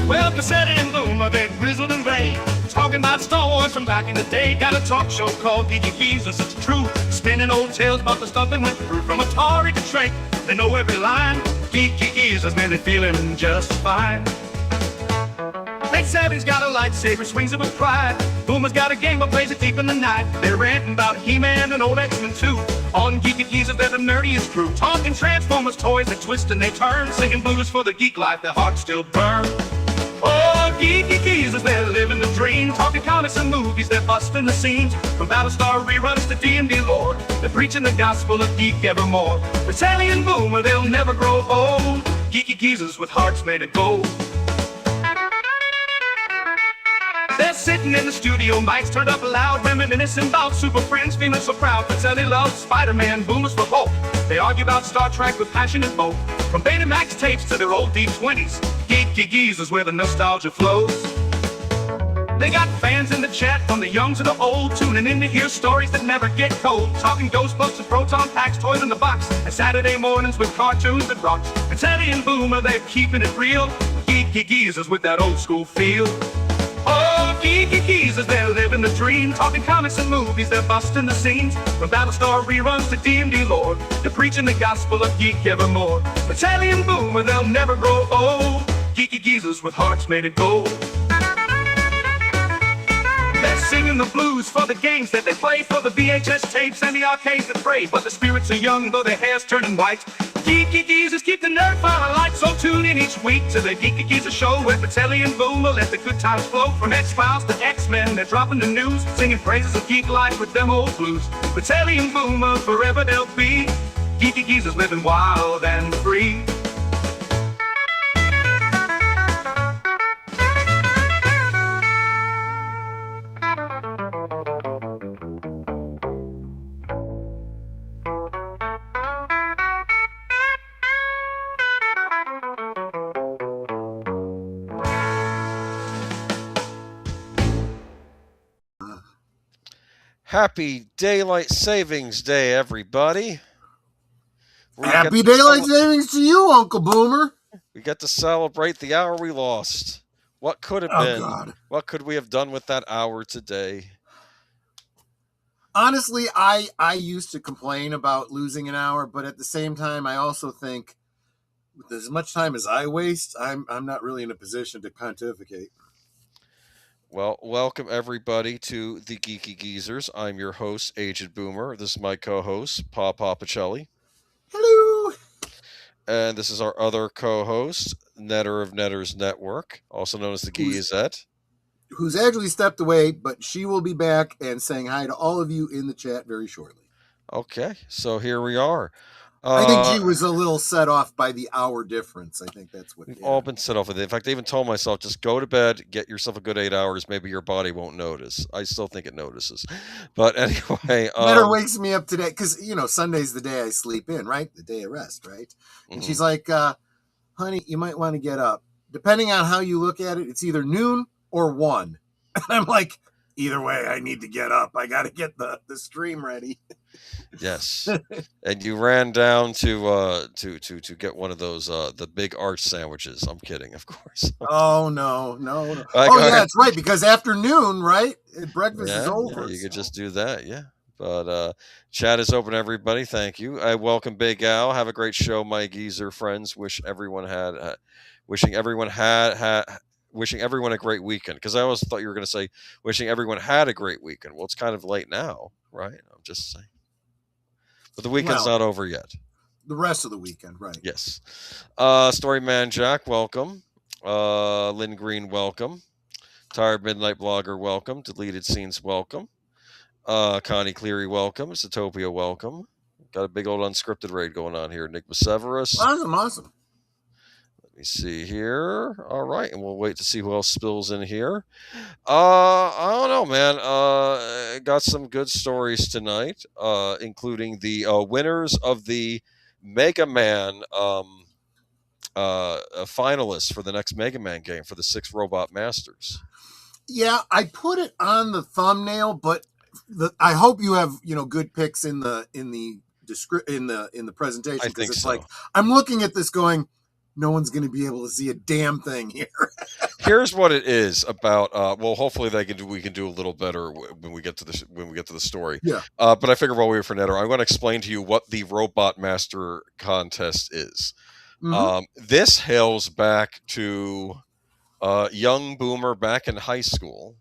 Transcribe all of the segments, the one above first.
Well, Pacelli and Boomer, they're grizzled and gray, talking about Star Wars from back in the day. Got a talk show called Geeky Geezers, it's true, spinning old tales about the stuff they went through. From Atari to Shrek, they know every line. Geeky Geezers, man, they're feeling just fine. Late Savvy's got a lightsaber, swings it with pride. Boomer's got a game, but plays it deep in the night. They're ranting about He-Man and old X-Men too. On Geeky Geezers, they're the nerdiest crew, talking Transformers toys that twist and they turn, singing blues for the geek life, their hearts still burn. Oh, Geeky Geezers, they're living the dream, talking comics and movies, they're busting the scenes. From Battlestar reruns to D&D lore, they're preaching the gospel of geek evermore. Pacelli and Boomer, they'll never grow old. Geeky Geezers with hearts made of gold. They're sitting in the studio, mics turned up loud, reminiscing about Super Friends, feeling so proud. Pacelli loves Spider-Man, Boomer's for Hulk. They argue about Star Trek with passionate both. From Betamax tapes to their old D20s, Geeky Geezers where the nostalgia flows. They got fans in the chat, from the young to the old, tuning in to hear stories that never get told. Talking Ghostbusters, Proton Packs, Toys in the Box, and Saturday mornings with cartoons that rock. Pacelli and Boomer, they're keeping it real. Geeky Geezers with that old school feel. Oh, Geeky Geezers, they're living the dream, talking comics and movies, they're busting the scenes. From Battlestar reruns to D&D lore, they're preaching the gospel of geek evermore. Pacelli and Boomer, they'll never grow old. Geeky Geezers with hearts made of gold. They're singing the blues for the games that they play, for the VHS tapes and the arcades that pray. But the spirits are young, though their hair's turning white. Geeky Geezers keep the nerd fire alight, so tune in each week to the Geeky Geezers show, where Pacelli and Boomer let the good times flow. From X-Files to X-Men, they're dropping the news, singing praises of geek life with them old blues. Pacelli and Boomer, forever they'll be. Geeky Geezers living wild and free. Happy Daylight Savings Day, everybody. Happy Daylight Savings to you, Uncle Boomer. We get to celebrate the hour we lost. What could have been? God. What could we have done with that hour today? Honestly, I used to complain about losing an hour, but at the same time, I also think with as much time as I waste, I'm not really in a position to pontificate. Well, welcome everybody to the Geeky Geezers. I'm your host, Aged Boomer. This is my co-host, Pacelli. Hello. And this is our other co-host, Netter of Netters Network, also known as the Geezette. Who's actually stepped away, but she will be back and saying hi to all of you in the chat very shortly. Okay, so here we are. I think she was a little set off by the hour difference. I think that's what. We've all been set off with it. In fact, I even told myself, just go to bed, get yourself a good 8 hours. Maybe your body won't notice. I still think it notices. But anyway. Netter wakes me up today because, Sunday's the day I sleep in, right? The day of rest, right? And she's like, honey, you might want to get up. Depending on how you look at it, it's either noon or 1. And I'm like, either way, I need to get up. I got to get the stream ready. Yes, and you ran down to get one of those the big arch sandwiches. I'm kidding, of course. Oh no. It's right, because afternoon, right? Breakfast is over. Yeah, you could just do that, yeah. But chat is open, everybody. Thank you. I welcome Big Al. Have a great show, my geezer friends. Wishing everyone a great weekend, because I always thought you were going to say wishing everyone had a great weekend. Well, it's kind of late now, right? I'm just saying. But the weekend's not over yet. The rest of the weekend, right? Yes. Storyman Jack, welcome. Lynn Green, welcome. Tired Midnight Blogger, welcome. Deleted Scenes, welcome. Connie Cleary, welcome. Satopia, welcome. Got a big old unscripted raid going on here. Nick Severus. Awesome. Let me see here. All right, and we'll wait to see who else spills in here. I don't know, man. Got some good stories tonight, including the winners of the Mega Man finalists for the next Mega Man game for the 6 Robot Masters. Yeah, I put it on the thumbnail, but I hope you have good picks in the presentation, I because think it's so. like I'm looking at this going, no one's going to be able to see a damn thing here. Here's what it is about. Well, hopefully we can do a little better when we get to the story. Yeah. But I figure while we wait for Netter, I'm going to explain to you what the Robot Master contest is. This hails back to young Boomer back in high school,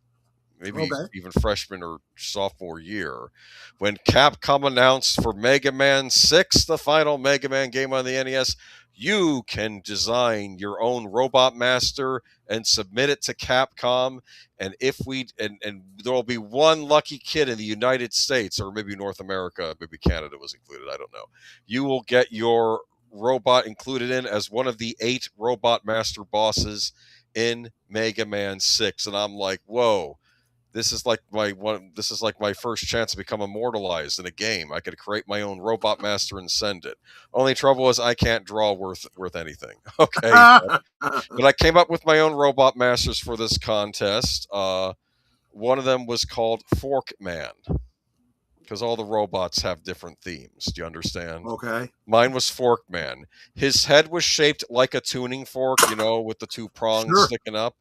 maybe even freshman or sophomore year, when Capcom announced for Mega Man 6, the final Mega Man game on the NES, you can design your own Robot Master and submit it to Capcom. And if we and there will be one lucky kid in the United States, or maybe North America, maybe Canada was included, I don't know. You will get your robot included in as one of the 8 Robot Master bosses in Mega Man 6. And I'm like, whoa. This is like my first chance to become immortalized in a game. I could create my own Robot Master and send it. Only trouble is I can't draw worth anything. Okay, but I came up with my own Robot Masters for this contest. One of them was called Fork Man, because all the robots have different themes. Do you understand? Okay. Mine was Fork Man. His head was shaped like a tuning fork, with the 2 prongs sticking up.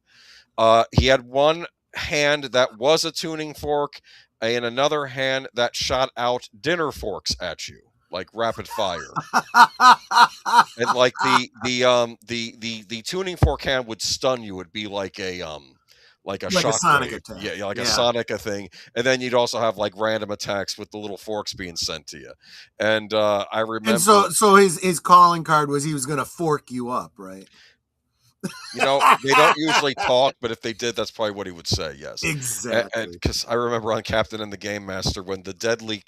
He had one hand that was a tuning fork and another hand that shot out dinner forks at you like rapid fire. And like the tuning fork hand would stun you. It'd be like a shock sonic wave. attack. Yeah, like a sonic thing. And then you'd also have like random attacks with the little forks being sent to you. And I remember. And so his calling card was he was going to fork you up, right? They don't usually talk, but if they did, that's probably what he would say. Yes, exactly. And because I remember on Captain and the Game Master when the deadly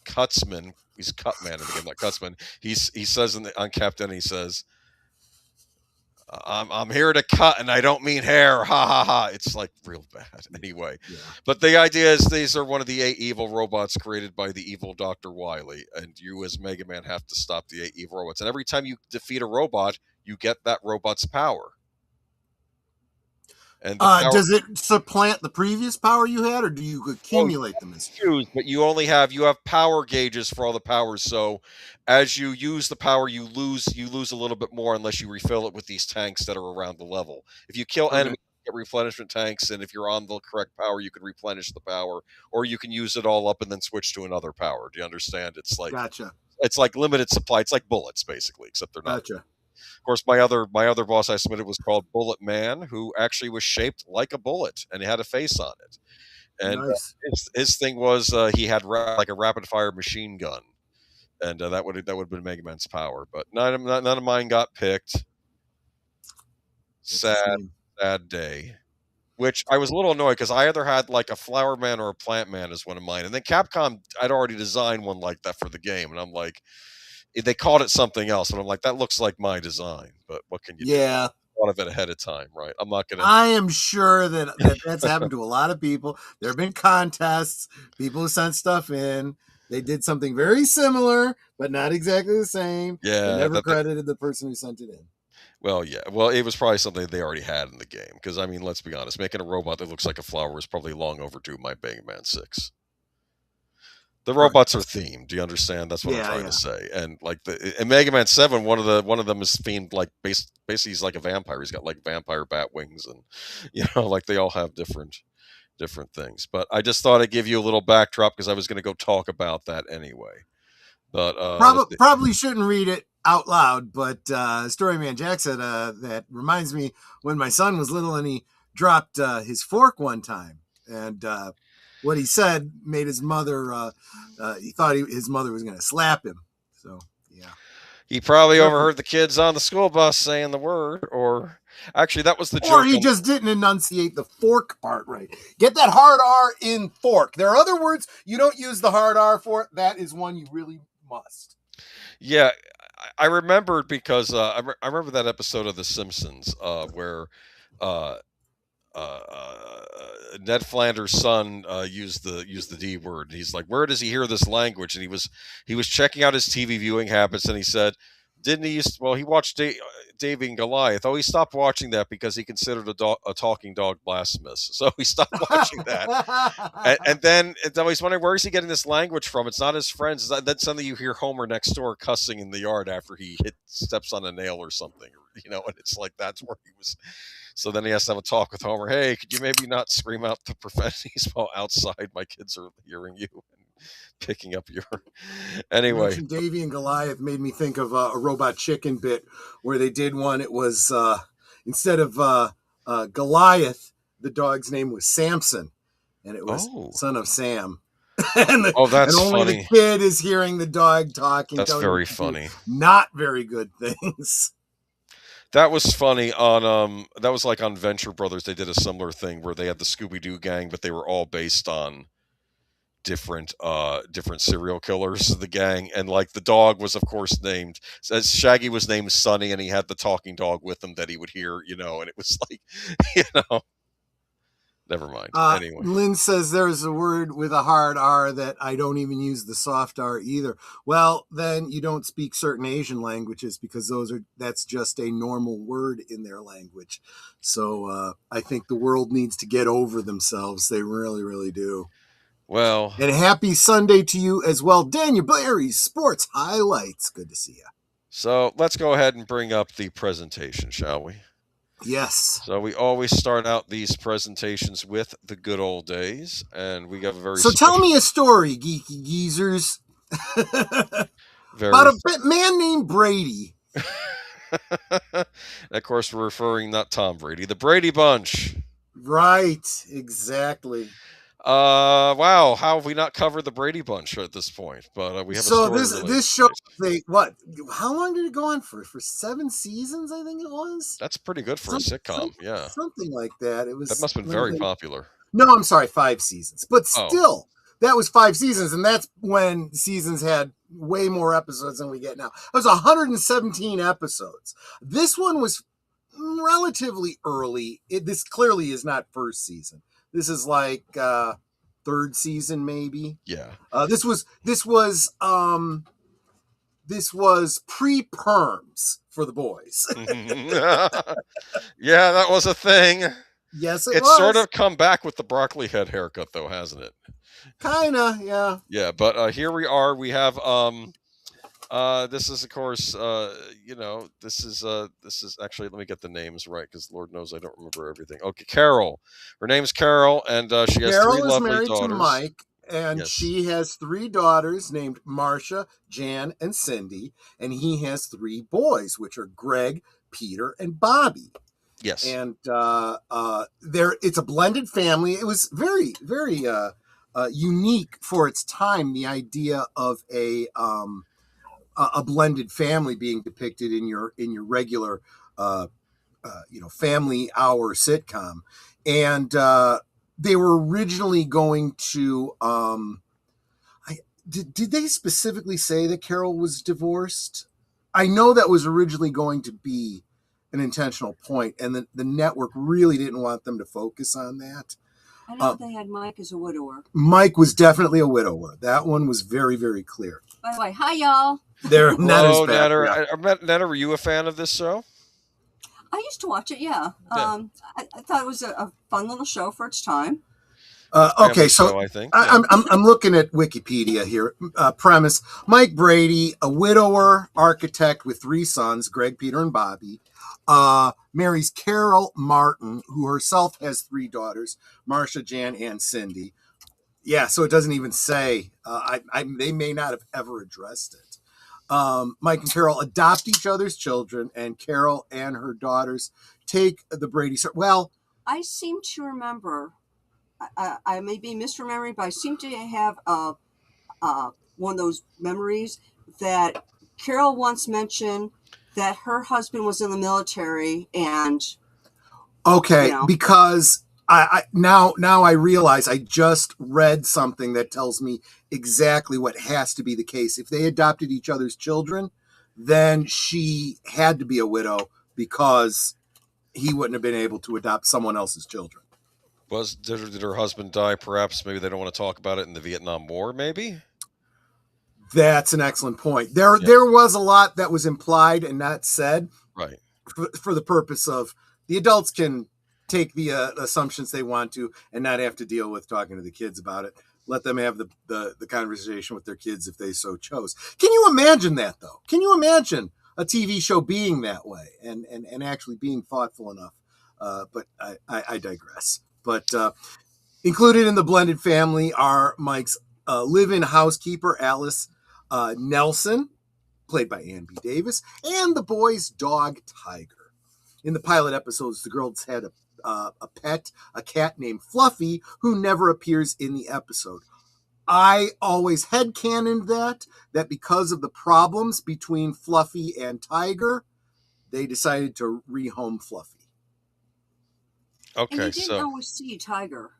Cutsman, he's Cutman in the game, not Cutsman. He says on Captain, he says, "I'm here to cut, and I don't mean hair." Ha ha ha! It's like real bad. Anyway, but the idea is these are one of the 8 evil robots created by the evil Dr. Wily, and you as Mega Man have to stop the 8 evil robots. And every time you defeat a robot, you get that robot's power. And does it supplant the previous power you had, or do you accumulate them as choose? But you have power gauges for all the powers. So as you use the power, you lose a little bit more unless you refill it with these tanks that are around the level. If you kill enemies, you get replenishment tanks, and if you're on the correct power, you can replenish the power, or you can use it all up and then switch to another power. Do you understand? It's like gotcha. It's like limited supply. It's like bullets, basically, except they're not. Gotcha. Of course, my other boss I submitted was called Bullet Man, who actually was shaped like a bullet, and he had a face on it. And nice. His thing was he had like a rapid fire machine gun, and that would have been Mega Man's power. But none of mine got picked. Sad day. Which I was a little annoyed because I either had like a Flower Man or a Plant Man as one of mine, and then Capcom I'd already designed one like that for the game, and I'm like. They called it something else, and I'm like, that looks like my design, but what can you do? Yeah. Thought of it ahead of time, right? I'm not going to. I am sure that's happened to a lot of people. There have been contests, people who sent stuff in. They did something very similar, but not exactly the same. Yeah. They never credited the person who sent it in. Well, yeah. Well, it was probably something they already had in the game. Because, I mean, let's be honest, making a robot that looks like a flower is probably long overdue my Mega Man 6. The robots are themed. Do you understand? That's what I'm trying to say. And like in Mega Man 7, one of them is themed like basically he's like a vampire. He's got like vampire bat wings, and like they all have different things. But I just thought I'd give you a little backdrop because I was going to go talk about that anyway. But probably shouldn't read it out loud. But Storyman Jack said that reminds me when my son was little and he dropped his fork one time, and what he said made his mother, he thought his mother was going to slap him. So, yeah. He probably overheard the kids on the school bus saying the word, or actually that was the joke. Or he just didn't enunciate the fork part right. Get that hard R in fork. There are other words you don't use the hard R for. That is one you really must. Yeah, I remembered because I remember that episode of The Simpsons where Ned Flanders' son used the D word. He's like, where does he hear this language? And he was checking out his TV viewing habits, and he said, Didn't he used? Well, he watched David and Goliath. Oh, he stopped watching that because he considered a talking dog blasphemous. So he stopped watching that. And then he's wondering, where is he getting this language from? It's not his friends. Then suddenly you hear Homer next door cussing in the yard after he steps on a nail or something, and it's like that's where he was. So then he has to have a talk with Homer. Hey, could you maybe not scream out the profanities while outside? My kids are hearing you and picking up your. Anyway, Davy and Goliath made me think of a Robot Chicken bit where they did one. It was instead of Goliath, the dog's name was Samson, and it was son of Sam. And that's and only funny. The kid is hearing the dog talking. That's very funny. Not very good things. That was funny on that was like on Venture Brothers. They did a similar thing where they had the Scooby-Doo gang, but they were all based on different serial killers of the gang, and like the dog was of course named as Shaggy was named Sonny, and he had the talking dog with him that he would hear, and it was like never mind. Anyway, Lynn says there's a word with a hard R that I don't even use the soft R either. Well, then you don't speak certain Asian languages because that's just a normal word in their language. So I think the world needs to get over themselves. They really, really do. Well, and happy Sunday to you as well, Daniel Barry's Sports Highlights. Good to see you. So let's go ahead and bring up the presentation, shall we? Yes. So we always start out these presentations with the good old days, and we have a very. So tell me a story, Geeky Geezers, about a man named Brady. Of course, we're referring not Tom Brady, the Brady Bunch. Right, exactly. Wow, how have we not covered the Brady Bunch at this point? But we have. So this show, how long did it go on for? For 7 seasons, I think it was. That's pretty good for a sitcom, yeah. Something like that. It was. That must have been very popular. No, I'm sorry, 5 seasons, but still, that was 5 seasons, and that's when seasons had way more episodes than we get now. It was 117 episodes. This one was relatively early. This clearly is not first season. This is like 3rd season, maybe. Yeah. This was pre-perms for the boys. Yeah, that was a thing. Yes, it's was. Sort of come back with the broccoli head haircut, though, hasn't it? Kinda, yeah. Yeah, but here we are. We have this is of course this is actually, let me get the names right because Lord knows I don't remember everything. Okay, Carol. Her name's Carol, and she has 3 lovely daughters. Carol is married to Mike, and she has 3 daughters named Marcia, Jan, and Cindy, and he has 3 boys, which are Greg, Peter, and Bobby. Yes. And it's a blended family. It was very, very unique for its time, the idea of a blended family being depicted in your regular family hour sitcom. And they were originally going to did they specifically say that Carol was divorced? I know that was originally going to be an intentional point, and the network really didn't want them to focus on that. I know they had Mike as a widower. Mike was definitely a widower. That one was very, very clear. By the way, hi y'all. There, Hello, Netta, were you a fan of this show? I used to watch it, yeah. I thought it was a fun little show for its time. Okay, so show, I think. I'm looking at Wikipedia here. Premise: Mike Brady, a widower architect with 3 sons, Greg, Peter, and Bobby. Marries Carol Martin, who herself has 3 daughters, Marcia, Jan, and Cindy. Yeah, so it doesn't even say. They may not have ever addressed it. Mike and Carol adopt each other's children, and Carol and her daughters take the Brady. Well, I seem to remember. I may be misremembering, but I seem to have one of those memories that Carol once mentioned that her husband was in the military, and because I now I realize I just read something that tells me exactly what has to be the case. If they adopted each other's children, then she had to be a widow because he wouldn't have been able to adopt someone else's children. Did her husband die? Perhaps maybe they don't want to talk about it in the Vietnam War. Maybe That's an excellent point. There was a lot that was implied and not said, Right. for the purpose of the adults can take the assumptions they want to and not have to deal with talking to the kids about it. Let them have the conversation with their kids if they so chose. Can you imagine that, though? Can you imagine a TV show being that way and actually being thoughtful enough? But I digress. But included in the blended family are Mike's live-in housekeeper, Alice Nelson, played by Ann B. Davis, and the boy's dog, Tiger. In the pilot episodes, the girls had a pet, a cat named Fluffy, who never appears in the episode. I always headcanoned that because of the problems between Fluffy and Tiger, they decided to rehome Fluffy. Okay, and you didn't always see Tiger.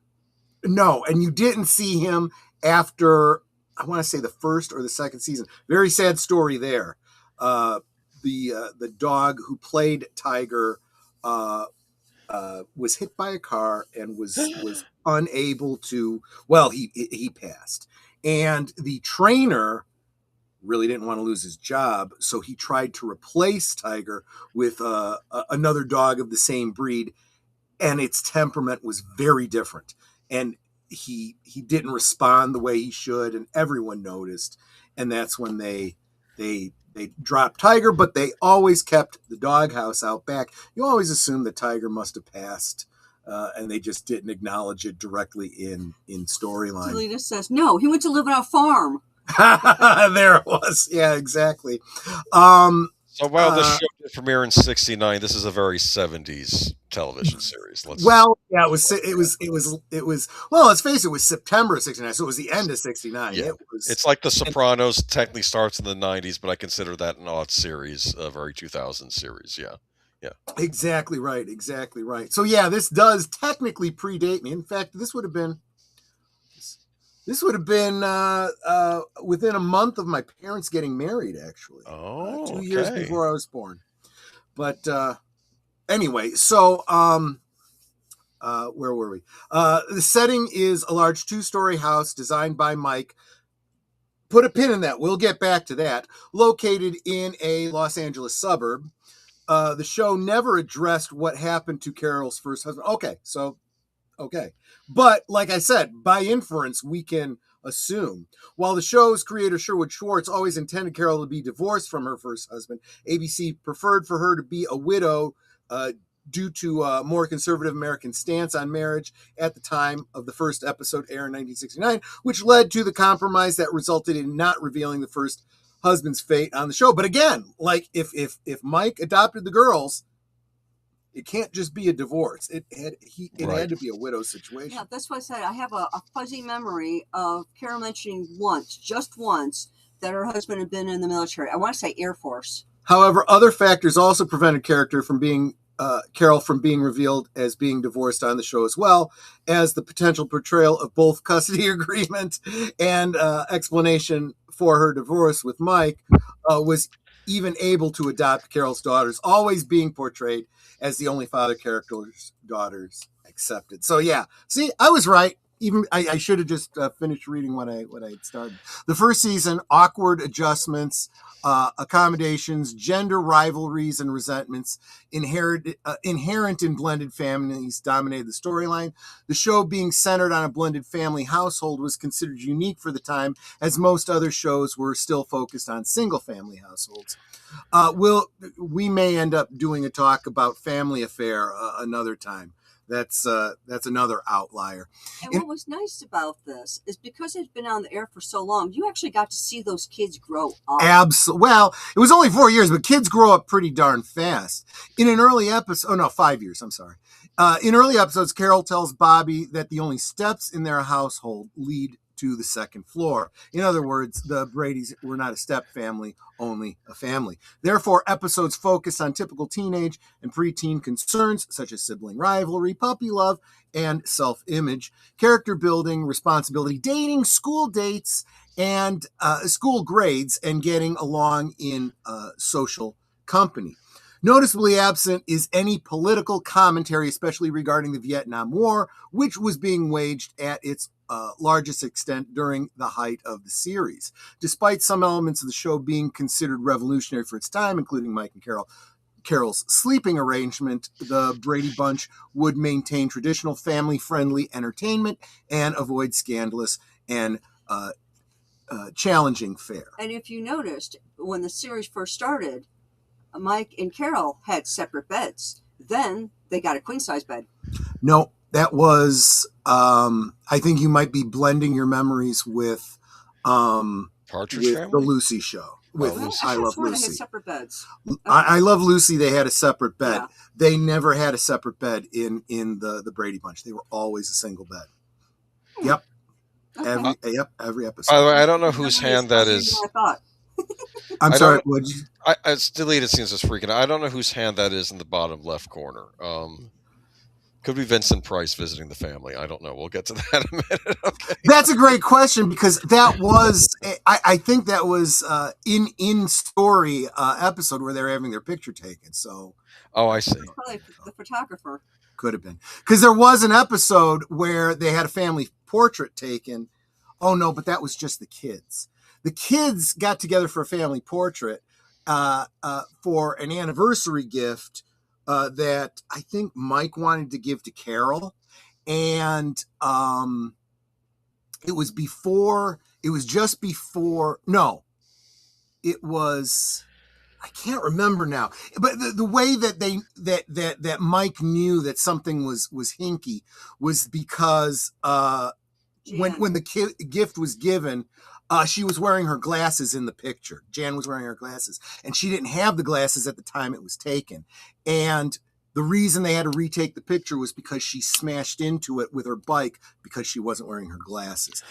No, and you didn't see him after, I want to say, the first or the second season. Very sad story there. The dog who played Tiger was hit by a car and was unable to. Well, he passed, and the trainer really didn't want to lose his job, so he tried to replace Tiger with another dog of the same breed, and its temperament was very different, and he didn't respond the way he should, and everyone noticed, and that's when they dropped Tiger, but they always kept the doghouse out back. You always assume that Tiger must have passed, and they just didn't acknowledge it directly in storyline. Selena says, no, he went to live on a farm. There it was. Yeah, exactly. So while this show did premiere in '69, this is a very '70s television series. It was. Well, let's face it. It was September of '69, so it was the end of '69. Yeah. It's like The Sopranos. Technically starts in the '90s, but I consider that an odd series, a very 2000 series. Yeah. Exactly right. Exactly right. So yeah, this does technically predate me. In fact, this would have been within a month of my parents getting married, actually. 2 years before I was born. But anyway, so where were we? The setting is a large 2-story house designed by Mike. Put a pin in that. We'll get back to that. Located in a Los Angeles suburb. The show never addressed what happened to Carol's first husband. Okay. But like I said, by inference, we can assume. While the show's creator, Sherwood Schwartz, always intended Carol to be divorced from her first husband, ABC preferred for her to be a widow due to a more conservative American stance on marriage at the time of the first episode aired in 1969, which led to the compromise that resulted in not revealing the first husband's fate on the show. But again, like if Mike adopted the girls, it can't just be a divorce. It had to be a widow situation. Yeah, that's what I said. I have a fuzzy memory of Carol mentioning just once, that her husband had been in the military. I want to say Air Force. However, other factors also prevented Carol from being revealed as being divorced on the show, as well as the potential portrayal of both custody agreement and explanation for her divorce with Mike was even able to adopt Carol's daughters, always being portrayed as the only father character's daughters accepted. So yeah, see, I was right. Even I should have just finished reading what I had started. The first season, awkward adjustments, accommodations, gender rivalries, and resentments inherent in blended families dominated the storyline. The show, being centered on a blended family household, was considered unique for the time, as most other shows were still focused on single family households. We may end up doing a talk about Family Affair another time. That's another outlier. And what was nice about this is because it's been on the air for so long, you actually got to see those kids grow up. Well, it was only 4 years, but kids grow up pretty darn fast. In an early episode, 5 years, I'm sorry. In early episodes, Carol tells Bobby that the only steps in their household lead to the second floor. In other words, the Bradys were not a step family, only a family. Therefore, episodes focus on typical teenage and preteen concerns such as sibling rivalry, puppy love, and self-image, character building, responsibility, dating, school dates, and school grades, and getting along in social company. Noticeably absent is any political commentary, especially regarding the Vietnam War, which was being waged at its largest extent during the height of the series. Despite some elements of the show being considered revolutionary for its time, including Mike and Carol's sleeping arrangement, the Brady Bunch would maintain traditional family-friendly entertainment and avoid scandalous and challenging fare. And if you noticed, when the series first started, Mike and Carol had separate beds. Then they got a queen-size bed. No, that was, I think you might be blending your memories with Partridge the Family? Lucy show. With Lucy. I Love They had Lucy. separate beds. I Love Lucy, they had a separate bed. Yeah. They never had a separate bed in the Brady Bunch. They were always a single bed. Yep. Okay. Every episode. By the way, I don't know whose hand that is. I thought. I'm I sorry. don't- It's deleted scenes is freaking out. I don't know whose hand that is in the bottom left corner. Could be Vincent Price visiting the family. I don't know. We'll get to that in a minute. Okay. That's a great question because that was, I think that was in story episode where they were having their picture taken. So Oh, I see. Probably the photographer. could have been because there was an episode where they had a family portrait taken. Oh no, but that was just the kids. The kids got together for a family portrait for an anniversary gift that I think Mike wanted to give to Carol. And it was just before, no, it was, I can't remember now, but the way that that Mike knew that something was hinky was because when the gift was given, she was wearing her glasses in the picture. Jan was wearing her glasses, and she didn't have the glasses at the time it was taken. And the reason they had to retake the picture was because she smashed into it with her bike because she wasn't wearing her glasses.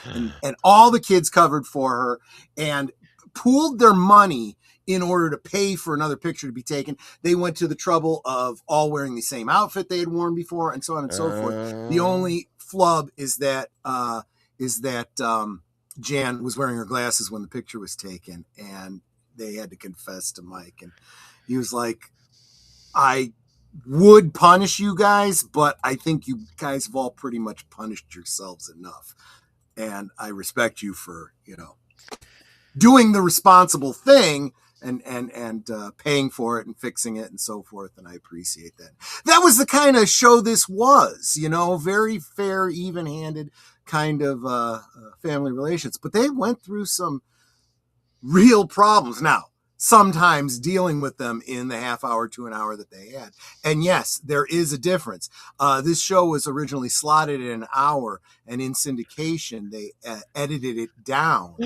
And all the kids covered for her and pooled their money in order to pay for another picture to be taken. They went to the trouble of all wearing the same outfit they had worn before and so on and so forth. The only flub is that Jan was wearing her glasses when the picture was taken, and they had to confess to Mike. And he was like, I would punish you guys, but I think you guys have all pretty much punished yourselves enough. And I respect you for, doing the responsible thing and paying for it and fixing it and so forth. And I appreciate that. That was the kind of show this was, very fair, even-handed kind of family relations. But they went through some real problems. Now, sometimes dealing with them in the half hour to an hour that they had. And yes, there is a difference. This show was originally slotted at an hour, and in syndication, they edited it down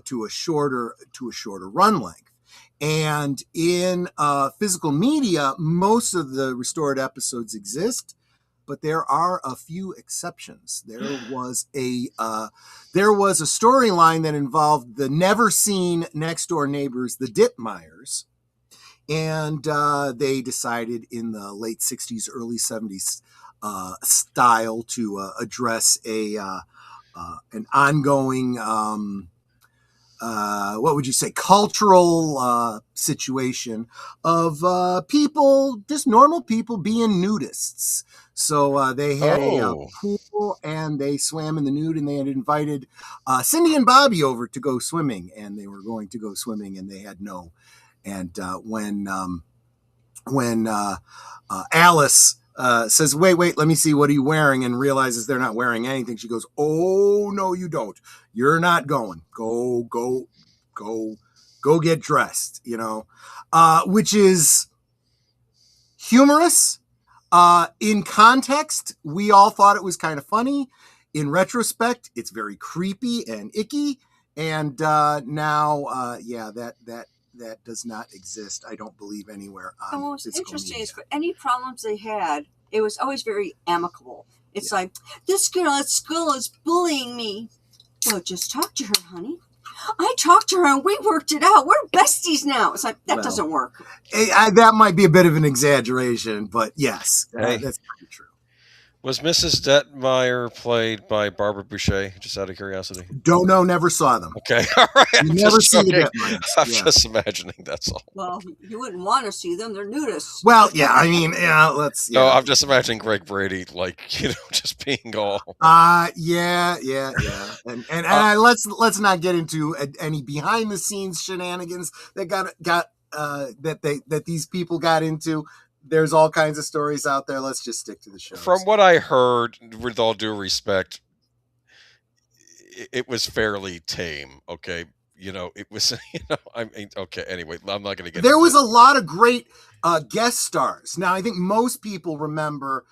to a shorter run length. And in physical media, most of the restored episodes exist, but there are a few exceptions. There was a storyline that involved the never seen next door neighbors, the Dipmeyers, and they decided in the late 60s, early 70s style to address an ongoing what would you say, cultural situation of people, just normal people being nudists. So they had a pool and they swam in the nude, and they had invited Cindy and Bobby over to go swimming, and they were going to go swimming, and they had no. And when Alice says, wait, let me see, what are you wearing? And realizes they're not wearing anything, she goes, oh, no, you don't. You're not going. Go get dressed, which is humorous. In context, we all thought it was kind of funny. In retrospect, it's very creepy and icky. And now, that does not exist, I don't believe, anywhere on And what was physical interesting media. is for any problems they had, it was always very amicable. It's like, this girl at school is bullying me. Well, just talk to her, honey. I talked to her and we worked it out. We're besties now. It's like, that doesn't work. That might be a bit of an exaggeration, but yes, Hey. that's pretty true. Was Mrs. Detmeyer played by Barbara Boucher? Just out of curiosity. Don't know, never saw them. Okay, all right. You I'm never just see the joking. Detmeyers. I'm Yeah. just imagining. That's all. Well, you wouldn't want to see them. They're nudists. Well, yeah, I mean, yeah, let's. Yeah. No, I'm just imagining Greg Brady, like just being all. Yeah. And let's not get into any behind the scenes shenanigans that that these people got into. There's all kinds of stories out there. Let's just stick to the show. From what I heard, with all due respect, it was fairly tame. Okay, it was. I mean, okay. Anyway, I'm not going to get. There was a lot of great guest stars. Now, I think most people remember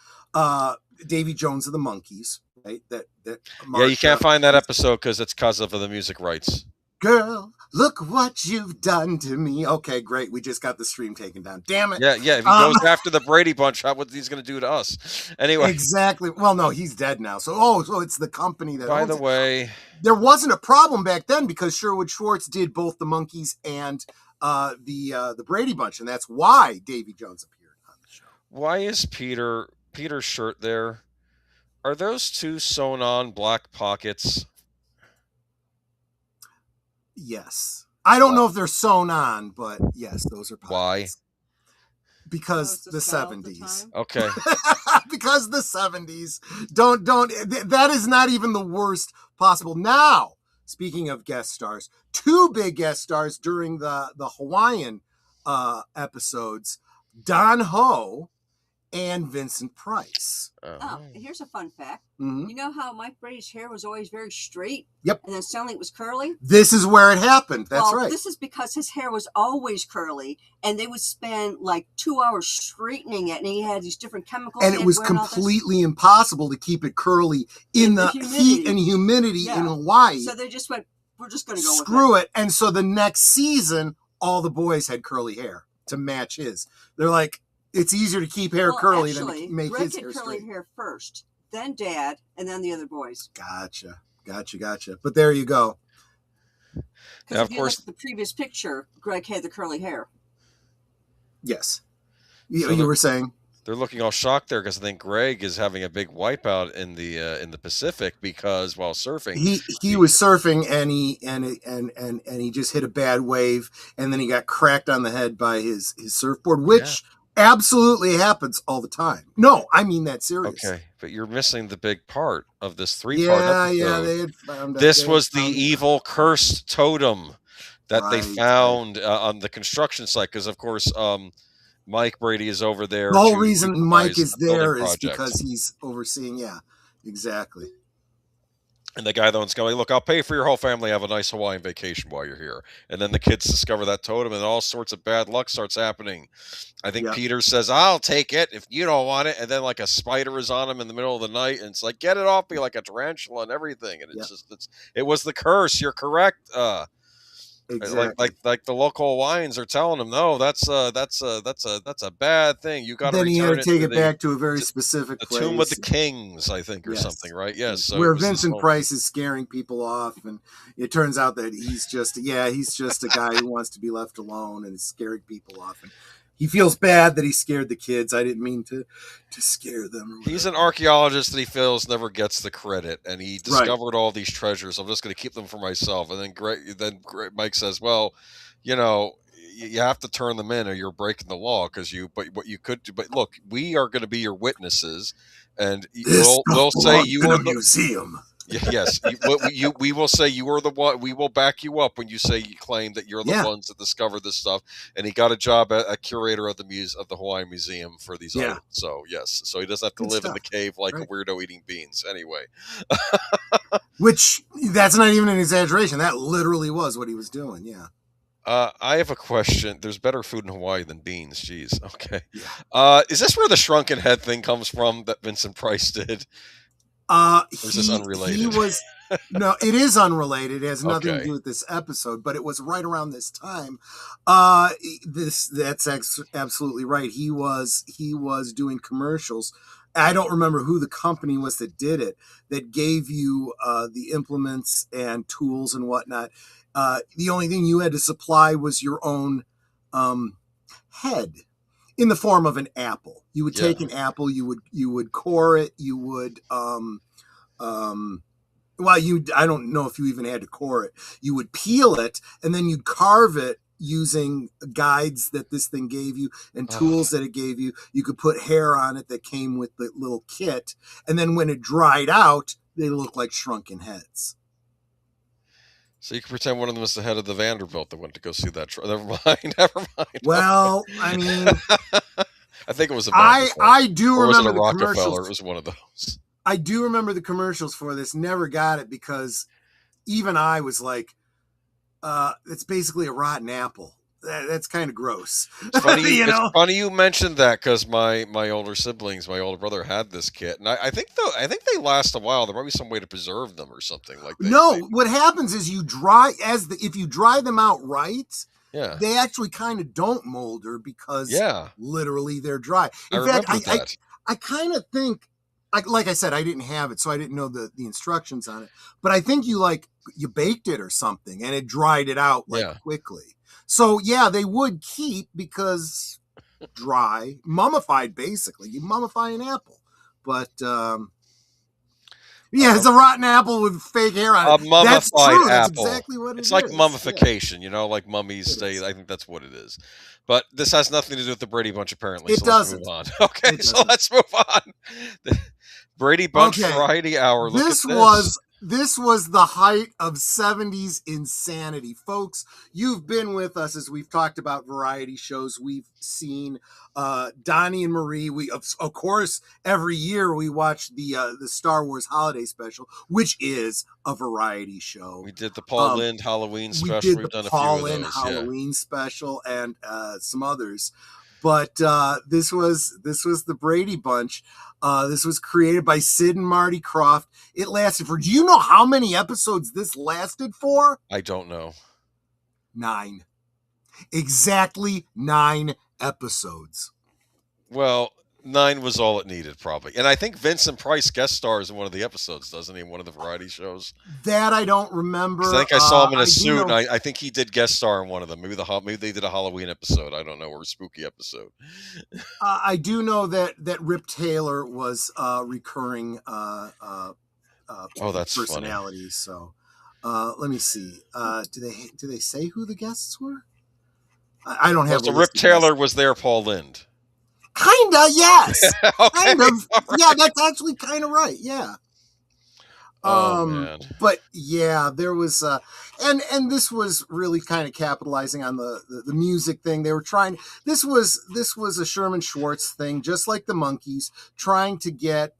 Davy Jones of the Monkees, right? That yeah, you can't find that episode because it's because of the music rights. Girl, look what you've done to me. Okay, great. We just got the stream taken down. Damn it. Yeah. If he goes after the Brady Bunch, what he's going to do to us? Anyway. Exactly. Well, no, he's dead now. So it's the company that. By the way, there wasn't a problem back then because Sherwood Schwartz did both the Monkees and the Brady Bunch, and that's why Davy Jones appeared on the show. Why is Peter's shirt there? Are those two sewn on black pockets? Yes. I don't know if they're sewn on, but yes, those are pockets. Why? Because the 70s. Okay. Because the 70s. That is not even the worst possible. Now, speaking of guest stars, two big guest stars during the Hawaiian episodes, Don Ho and Vincent Price. Oh, here's a fun fact. Mm-hmm. You know how Mike Brady's hair was always very straight? Yep. And then suddenly it was curly? This is where it happened. That's right. This is because his hair was always curly, and they would spend like 2 hours straightening it, and he had these different chemicals. And it was completely impossible to keep it curly in the heat and humidity in Hawaii. So they just went, we're just going to go screw it. And so the next season, all the boys had curly hair to match his. They're like, it's easier to keep hair curly than to make Greg his had hair curly straight. hair first, then Dad, and then the other boys. Gotcha. But there you go. Because if you look at the previous picture, Greg had the curly hair. Yes. You were saying? They're looking all shocked there because I think Greg is having a big wipeout in the Pacific because while surfing, he was surfing and he just hit a bad wave and then he got cracked on the head by his surfboard, which absolutely happens all the time. No, I mean that seriously. Okay, but you're missing the big part of this 3-part episode. Yeah, they had found this was the evil cursed totem that they found on the construction site because, of course, Mike Brady is over there. The whole reason Mike is there is because he's overseeing. Yeah, exactly. And the guy that's going, look, I'll pay for your whole family. Have a nice Hawaiian vacation while you're here. And then the kids discover that totem and all sorts of bad luck starts happening. I think Peter says, I'll take it if you don't want it. And then like a spider is on him in the middle of the night. And it's like, get it off me, like a tarantula and everything. And it's it was the curse. You're correct. Exactly. Like the local Hawaiians are telling him, no, that's a bad thing. You got to. Then he had to take it back to a very specific place. The Tomb of the Kings, I think, or something, right? Yes. So where Vincent Price is scaring people off, and it turns out that he's just a guy who wants to be left alone and is scaring people off. And he feels bad that he scared the kids. I didn't mean to scare them. He's an archaeologist that he feels never gets the credit, and he discovered all these treasures. I'm just going to keep them for myself. And then Mike says, "Well, you have to turn them in, or you're breaking the law. But what you could do. But look, we are going to be your witnesses, and we'll say you are the museum." Yes, we will say you are the one. We will back you up when you say you claim that you're the ones that discovered this stuff. And he got a job at a curator of the Hawaiian Museum for these items. So yes, so he doesn't have to live in the cave like a weirdo eating beans. Anyway, which that's not even an exaggeration. That literally was what he was doing. Yeah. I have a question. There's better food in Hawaii than beans. Jeez. Okay. Yeah. Is this where the shrunken head thing comes from that Vincent Price did? Or is this unrelated? No, it is unrelated. It has nothing to do with this episode, but it was right around this time. That's absolutely right. He was doing commercials. I don't remember who the company was that did it, that gave you the implements and tools and whatnot. The only thing you had to supply was your own head. in the form of an apple. You would Yeah. take an apple, you would core it, you would I don't know if you even had to core it. You would peel it, and then you'd carve it using guides that this thing gave you and tools that it gave you. You could put hair on it that came with the little kit, and then when it dried out, they looked like shrunken heads. So you can pretend one of them is the head of the Vanderbilt that went to go see that. Never mind. Never mind. Well, I mean, I think it was a I do or was it remember a the Rockefeller? commercials. It was one of those. I do remember the commercials for this. Never got it because even I was like, it's basically a rotten apple. That's kind of gross. It's funny, It's funny you mentioned that because my older siblings, my older brother had this kit, and I think they last a while. There might be some way to preserve them or something like that. What happens is if you dry them out right, they actually kind of don't molder because literally they're dry. In fact, I kind of think, like I said, I didn't have it, so I didn't know the instructions on it. But I think you baked it or something, and it dried it out quickly. So they would keep because dry, mummified. Basically, you mummify an apple, but it's a rotten apple with fake hair on it. A mummified that's true. apple. That's exactly what it is. It's like mummification, like mummies stay. I think that's what it is. But this has nothing to do with the Brady Bunch, apparently. It doesn't. Let's move on. Okay, so let's move on. The Brady Bunch Variety Hour. Look at this was the height of 70s insanity. Folks, you've been with us as we've talked about variety shows. We've seen Donnie and Marie. We of course every year we watch the Star Wars holiday special, which is a variety show. We did the Paul Lynde Halloween special. We've done a few of those. Halloween special and some others. But this was the Brady Bunch. This was created by Sid and Marty Krofft. It lasted for, do you know how many episodes this lasted for? I don't know. 9. Exactly 9 episodes. Well, 9 was all it needed, probably. And I think Vincent Price guest stars in one of the episodes, doesn't he? In one of the variety shows. That I don't remember. I think I saw him in a suit, and I think he did guest star in one of them. Maybe they did a Halloween episode. I don't know, or a spooky episode. I do know that Rip Taylor was recurring that's personality. Funny. So let me see. Do they say who the guests were? I don't have. So Rip Taylor was there. Paul Lynde. Kinda, yes. Okay, kind of. Right. Yeah, that's actually kind of right. Yeah. Man. But there was and this was really kind of capitalizing on the music thing. They were trying, this was a Sherman Schwartz thing, just like the Monkees, trying to get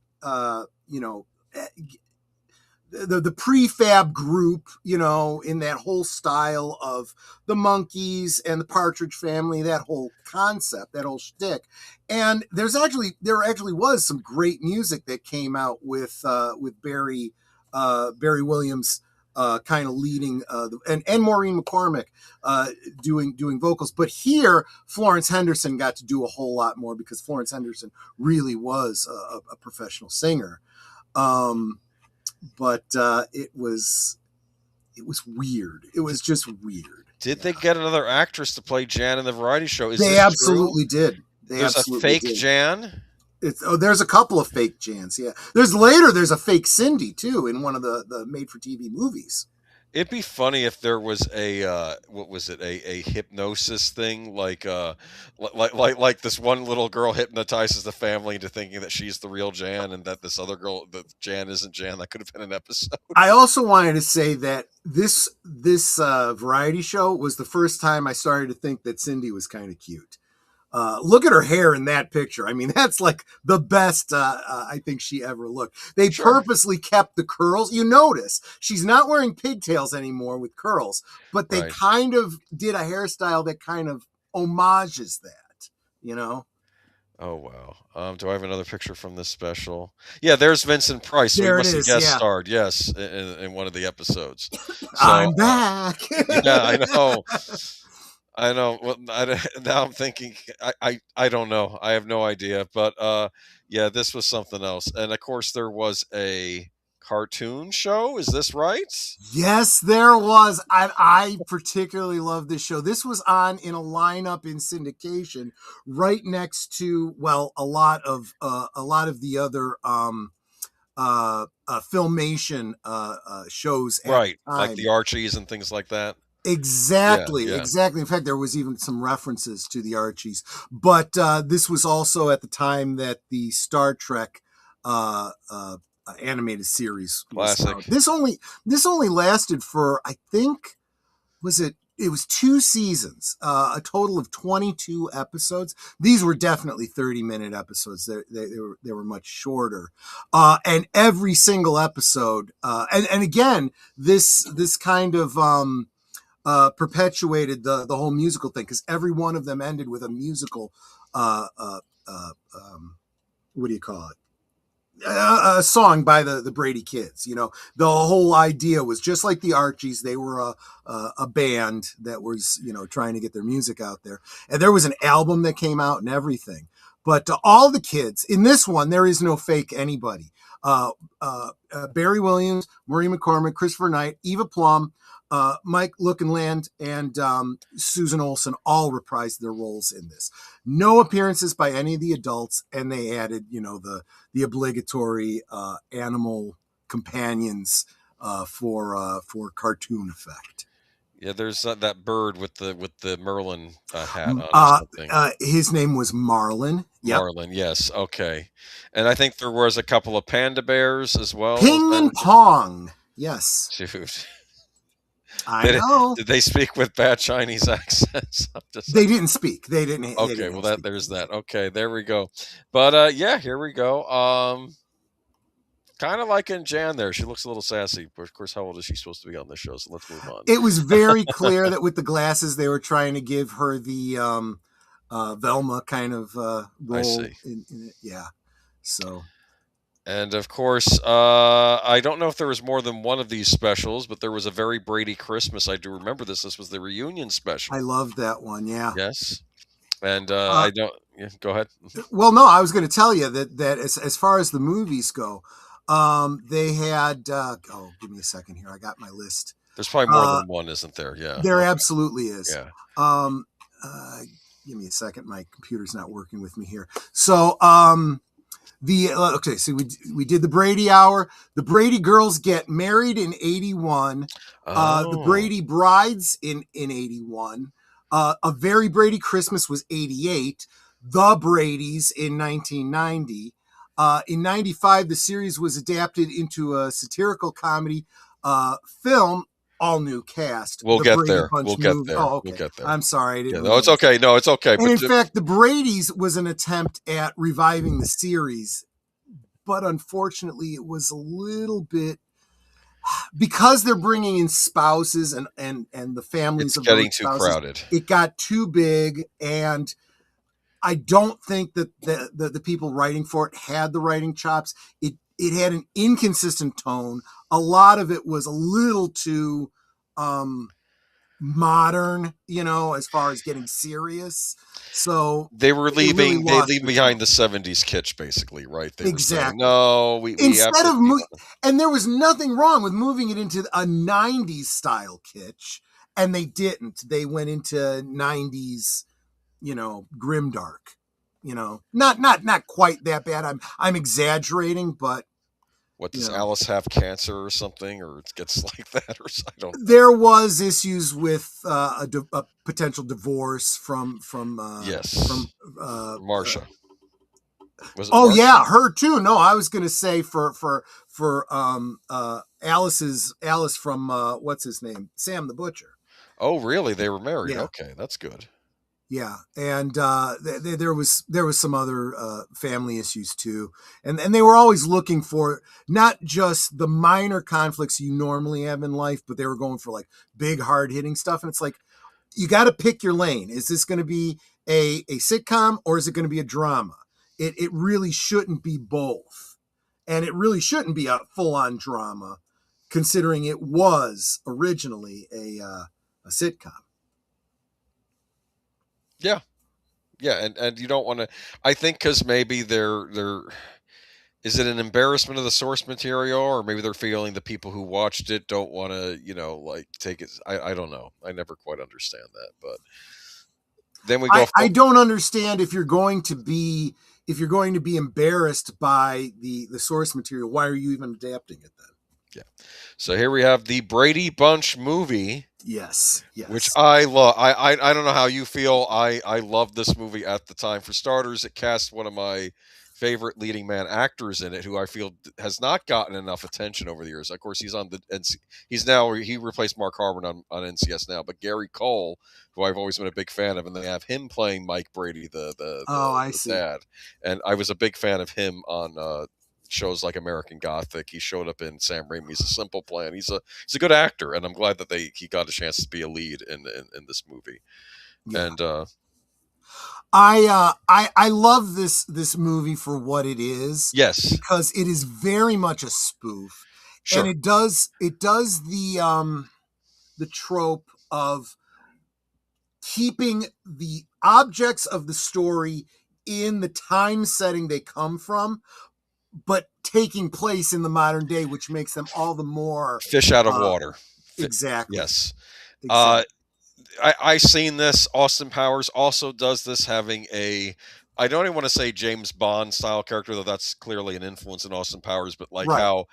the prefab group, in that whole style of the Monkees and the Partridge Family, that whole concept, that whole shtick. And there actually was some great music that came out with Barry Williams kind of leading, and Maureen McCormick doing vocals. But here, Florence Henderson got to do a whole lot more because Florence Henderson really was a professional singer. But it was weird. It was just weird. Did they get another actress to play Jan in the variety show? They absolutely did. There's a fake Jan? There's a couple of fake Jans, yeah. There's a fake Cindy, too, in one of the made-for-TV movies. It'd be funny if there was a hypnosis thing, like this one little girl hypnotizes the family into thinking that she's the real Jan, and that this other girl, that Jan isn't Jan. That could have been an episode. I also wanted to say that this variety show was the first time I started to think that Cindy was kind of cute. Look at her hair in that picture. I mean, that's like the best I think she ever looked. They purposely kept the curls. You notice she's not wearing pigtails anymore with curls, but they kind of did a hairstyle that kind of homages that, Oh, wow. Do I have another picture from this special? Yeah, there's Vincent Price. So there he must have guest starred, yes, in one of the episodes. So, I'm back. Yeah, I know. I know. Well, now I'm thinking. I don't know. I have no idea. But this was something else. And of course, there was a cartoon show. Is this right? Yes, there was. I particularly love this show. This was on in a lineup in syndication, right next to a lot of the other Filmation shows at Right, the like time. the Archies and things like that. Exactly, Yeah. exactly. In fact, there was even some references to the Archies. But this was also at the time that the Star Trek animated series was Classic. out. This only lasted for, I think, it was 2 seasons, a total of 22 episodes. These were definitely 30-minute episodes. They were much shorter. And every single episode, and again, this kind of perpetuated the whole musical thing, because every one of them ended with a musical, what do you call it? A song by the Brady Kids. The whole idea was just like the Archies. They were a band that was trying to get their music out there, and there was an album that came out and everything. But all the kids in this one, there is no fake anybody. Barry Williams, Maureen McCormick, Christopher Knight, Eva Plum, Mike Lookenland, and Susan Olsen all reprised their roles in this. No appearances by any of the adults, and they added, the obligatory animal companions for cartoon effect. Yeah, there's that bird with the Merlin hat on or something. His name was Marlin. Yep. Marlin, yes, okay. And I think there was a couple of panda bears as well. Ping and Pong. Yes. Dude. I know. Did they speak with bad Chinese accents? They didn't speak. They didn't. Okay, there's that. Okay, there we go. But yeah, here we go. Kind of like in Jan there. She looks a little sassy. But of course, how old is she supposed to be on this show? So let's move on. It was very clear that with the glasses, they were trying to give her the Velma kind of role. I see. In it. Yeah. So. And of course, I don't know if there was more than one of these specials, but there was a very Brady Christmas. I do remember this. This was the reunion special. I loved that one. Yeah. Yes. And I don't. Yeah, go ahead. Well, no, I was going to tell you that as far as the movies go, they had. Give me a second here. I got my list. There's probably more than one, isn't there? Yeah. There absolutely is. Yeah. Give me a second. My computer's not working with me here. So, so we did the Brady Hour. The Brady Girls Get Married in 81. The Brady Brides in 81. A Very Brady Christmas was 88. The Bradys in 1990. In 95, the series was adapted into a satirical comedy film. All new cast. We'll get there. Oh, okay. We'll get there. I'm sorry. I didn't no, it's okay. No, it's okay. And in fact, the Bradys was an attempt at reviving the series, but unfortunately, it was a little bit, because they're bringing in spouses and the families of getting those too spouses, crowded. It got too big, and I don't think that the people writing for it had the writing chops. It had an inconsistent tone. A lot of it was a little too modern, as far as getting serious. So they were leaving. Really they leave behind the '70s kitsch, basically, right? They exactly. Were saying, no, we instead of and there was nothing wrong with moving it into a '90s style kitsch, and they didn't. They went into '90s, grimdark. Not quite that bad. I'm exaggerating, but. What, does Alice have cancer or something, or it gets like that, or I don't know. There was issues with a potential divorce from Marcia. Was it oh Marcia? Yeah, her too. No, I was going to say for Alice from what's his name, Sam the Butcher. Oh, really? They were married. Yeah. Okay, that's good. Yeah, and there was some other family issues too, and they were always looking for not just the minor conflicts you normally have in life, but they were going for like big, hard hitting stuff. And it's like, you got to pick your lane. Is this going to be a sitcom, or is it going to be a drama? It really shouldn't be both, and it really shouldn't be a full on drama, considering it was originally a sitcom. Yeah, and you don't want to. I think because maybe they're is it an embarrassment of the source material, or maybe they're feeling the people who watched it don't want to, like take it? I don't know. I never quite understand that, but then we go. I don't understand if you're going to be embarrassed by the source material. Why are you even adapting it then? Yeah. So here we have the Brady Bunch movie. Yes. Which I love. I don't know how you feel. I loved this movie at the time. For starters, it cast one of my favorite leading man actors in it, who I feel has not gotten enough attention over the years. Of course, he replaced Mark Harmon on NCS now, but Gary Cole, who I've always been a big fan of, and they have him playing Mike Brady, the see. dad, and I was a big fan of him on shows like American Gothic. He showed up in Sam Raimi's A Simple Plan. He's a good actor, and I'm glad that he got a chance to be a lead in this movie. Yeah. And I love this movie for what it is. Yes, because it is very much a spoof, sure. And it does the trope of keeping the objects of the story in the time setting they come from, but taking place in the modern day, which makes them all the more fish out of water. Exactly. Yes. Exactly. I seen this. Austin Powers also does this, having I don't even want to say James Bond style character, though that's clearly an influence in Austin Powers, but like how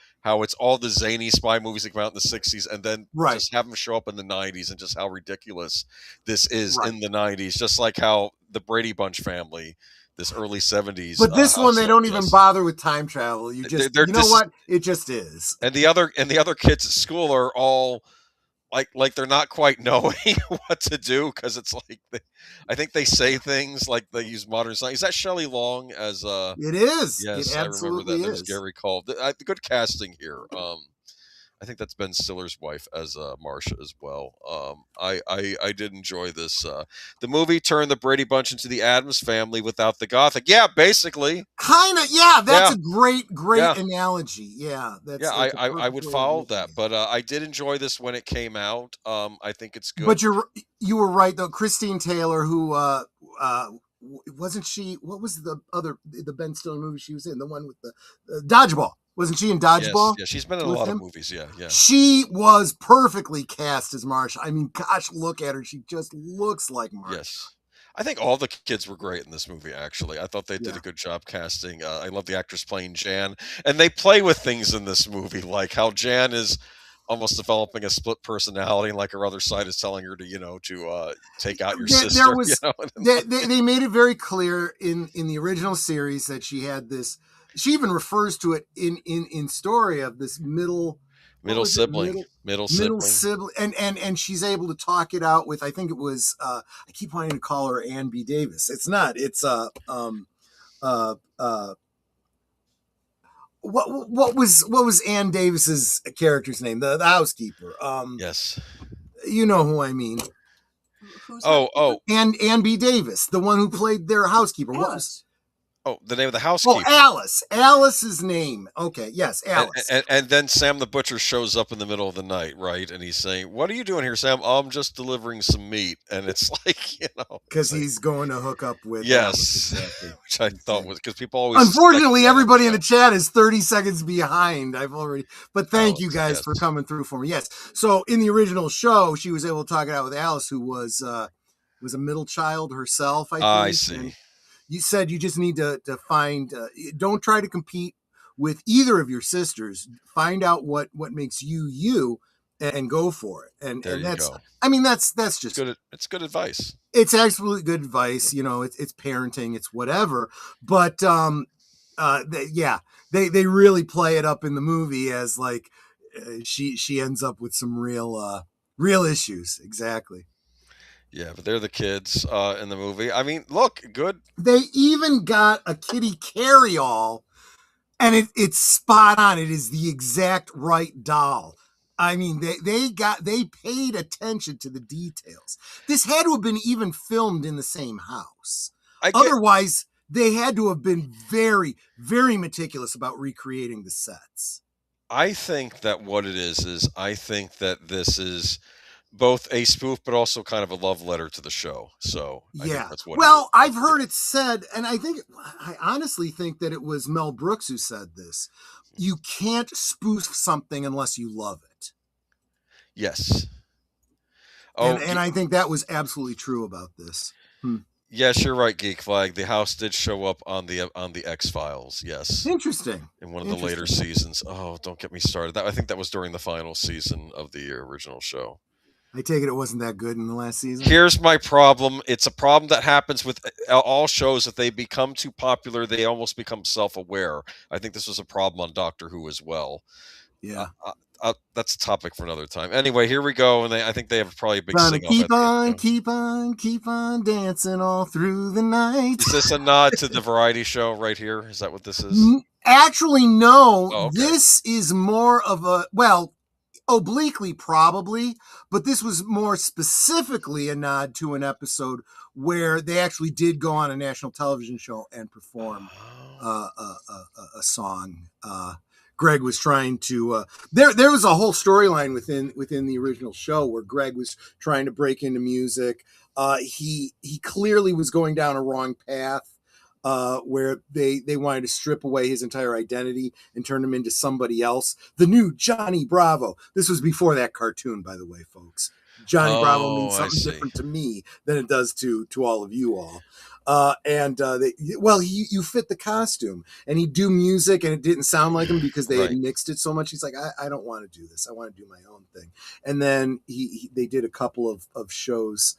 it's all the zany spy movies that come out in the 60s, and then just have them show up in the 90s, and just how ridiculous this is in the 90s, just like how the Brady Bunch family, this early 70s. But this one, they don't even bother with time travel. You know what? It just is. And the other kids at school are all like they're not quite knowing what to do, because it's like I think they say things like they use modern slang. Is that Shelley Long as It is. Yes, it absolutely I remember that. Is. There's Gary Cole. Good casting here. I think that's Ben Stiller's wife as Marcia as well. I did enjoy this. The movie turned the Brady Bunch into the Addams Family without the Gothic. Yeah, basically. Kind of. Yeah, that's a great analogy. Yeah, that's. I would follow that, but I did enjoy this when it came out. I think it's good. But you were right though. Christine Taylor, who wasn't she? What was the Ben Stiller movie she was in? The one with the Dodgeball. Wasn't she in Dodgeball? Yes, she's been in a lot of movies. Yeah. She was perfectly cast as Marcia. I mean, gosh, look at her. She just looks like Marcia. Yes. I think all the kids were great in this movie, actually. I thought they did a good job casting. I love the actress playing Jan. And they play with things in this movie, like how Jan is almost developing a split personality, and like her other side is telling her to take out your sister. They made it very clear in the original series that she had this. She even refers to it in story of this middle sibling, and she's able to talk it out with. I think it was. I keep wanting to call her Ann B. Davis. It's not. It's what was Ann Davis's character's name? The housekeeper. Yes. You know who I mean. Ann B. Davis, the one who played their housekeeper. Alice. What was? Oh, the name of the housekeeper. Oh, Alice. Alice's name. Okay, yes, Alice. And then Sam the Butcher shows up in the middle of the night, right? And he's saying, "What are you doing here, Sam?" "Oh, I'm just delivering some meat." And it's like, because he's going to hook up with. Yes, exactly. Which I thought was because people always. Unfortunately, everybody in the chat is 30 seconds behind. But thank you guys for coming through for me. Yes. So in the original show, she was able to talk it out with Alice, who was a middle child herself. I think. I see. And you said you just need to find. Don't try to compete with either of your sisters. Find out what makes you, and go for it. And that's. Go. I mean, that's just good. It's good advice. It's absolutely good advice. It's parenting. It's whatever. But they really play it up in the movie as like she ends up with some real issues. Exactly. Yeah, but they're the kids in the movie. I mean, look, good. They even got a kitty carry-all, and it's spot on. It is the exact right doll. I mean, they paid attention to the details. This had to have been even filmed in the same house. Otherwise, they had to have been very, very meticulous about recreating the sets. I think that what it is I think that this is both a spoof, but also kind of a love letter to the show. So I think that's what. Well, I've heard it said, and I honestly think that it was Mel Brooks who said this. You can't spoof something unless you love it. Yes. Oh, and I think that was absolutely true about this. Yes, you're right, Geek Flag. The house did show up on the X-Files. Yes. Interesting. In one of the later seasons. Oh, don't get me started. I think that was during the final season of the original show. I take it wasn't that good in the last season. Here's my problem. It's a problem that happens with all shows. If they become too popular, they almost become self-aware. I think this was a problem on Doctor Who as well. Yeah. That's a topic for another time. Anyway, here we go, and I think they have probably a big sing-off. Keep on dancing all through the night. Is this a nod to the variety show right here? Is that what this is? Actually, no. Oh, okay. This is more of a, obliquely probably, but this was more specifically a nod to an episode where they actually did go on a national television show and perform a song. Greg was trying to there was a whole storyline within the original show where Greg was trying to break into music. He clearly was going down a wrong path where they wanted to strip away his entire identity and turn him into somebody else. The new Johnny Bravo. This was before that cartoon, by the way, folks. Johnny Bravo means something different to me than it does to all of you all. You fit the costume, and he'd do music and it didn't sound like him because they had mixed it so much. He's like, I don't want to do this. I want to do my own thing. And then they did a couple of shows,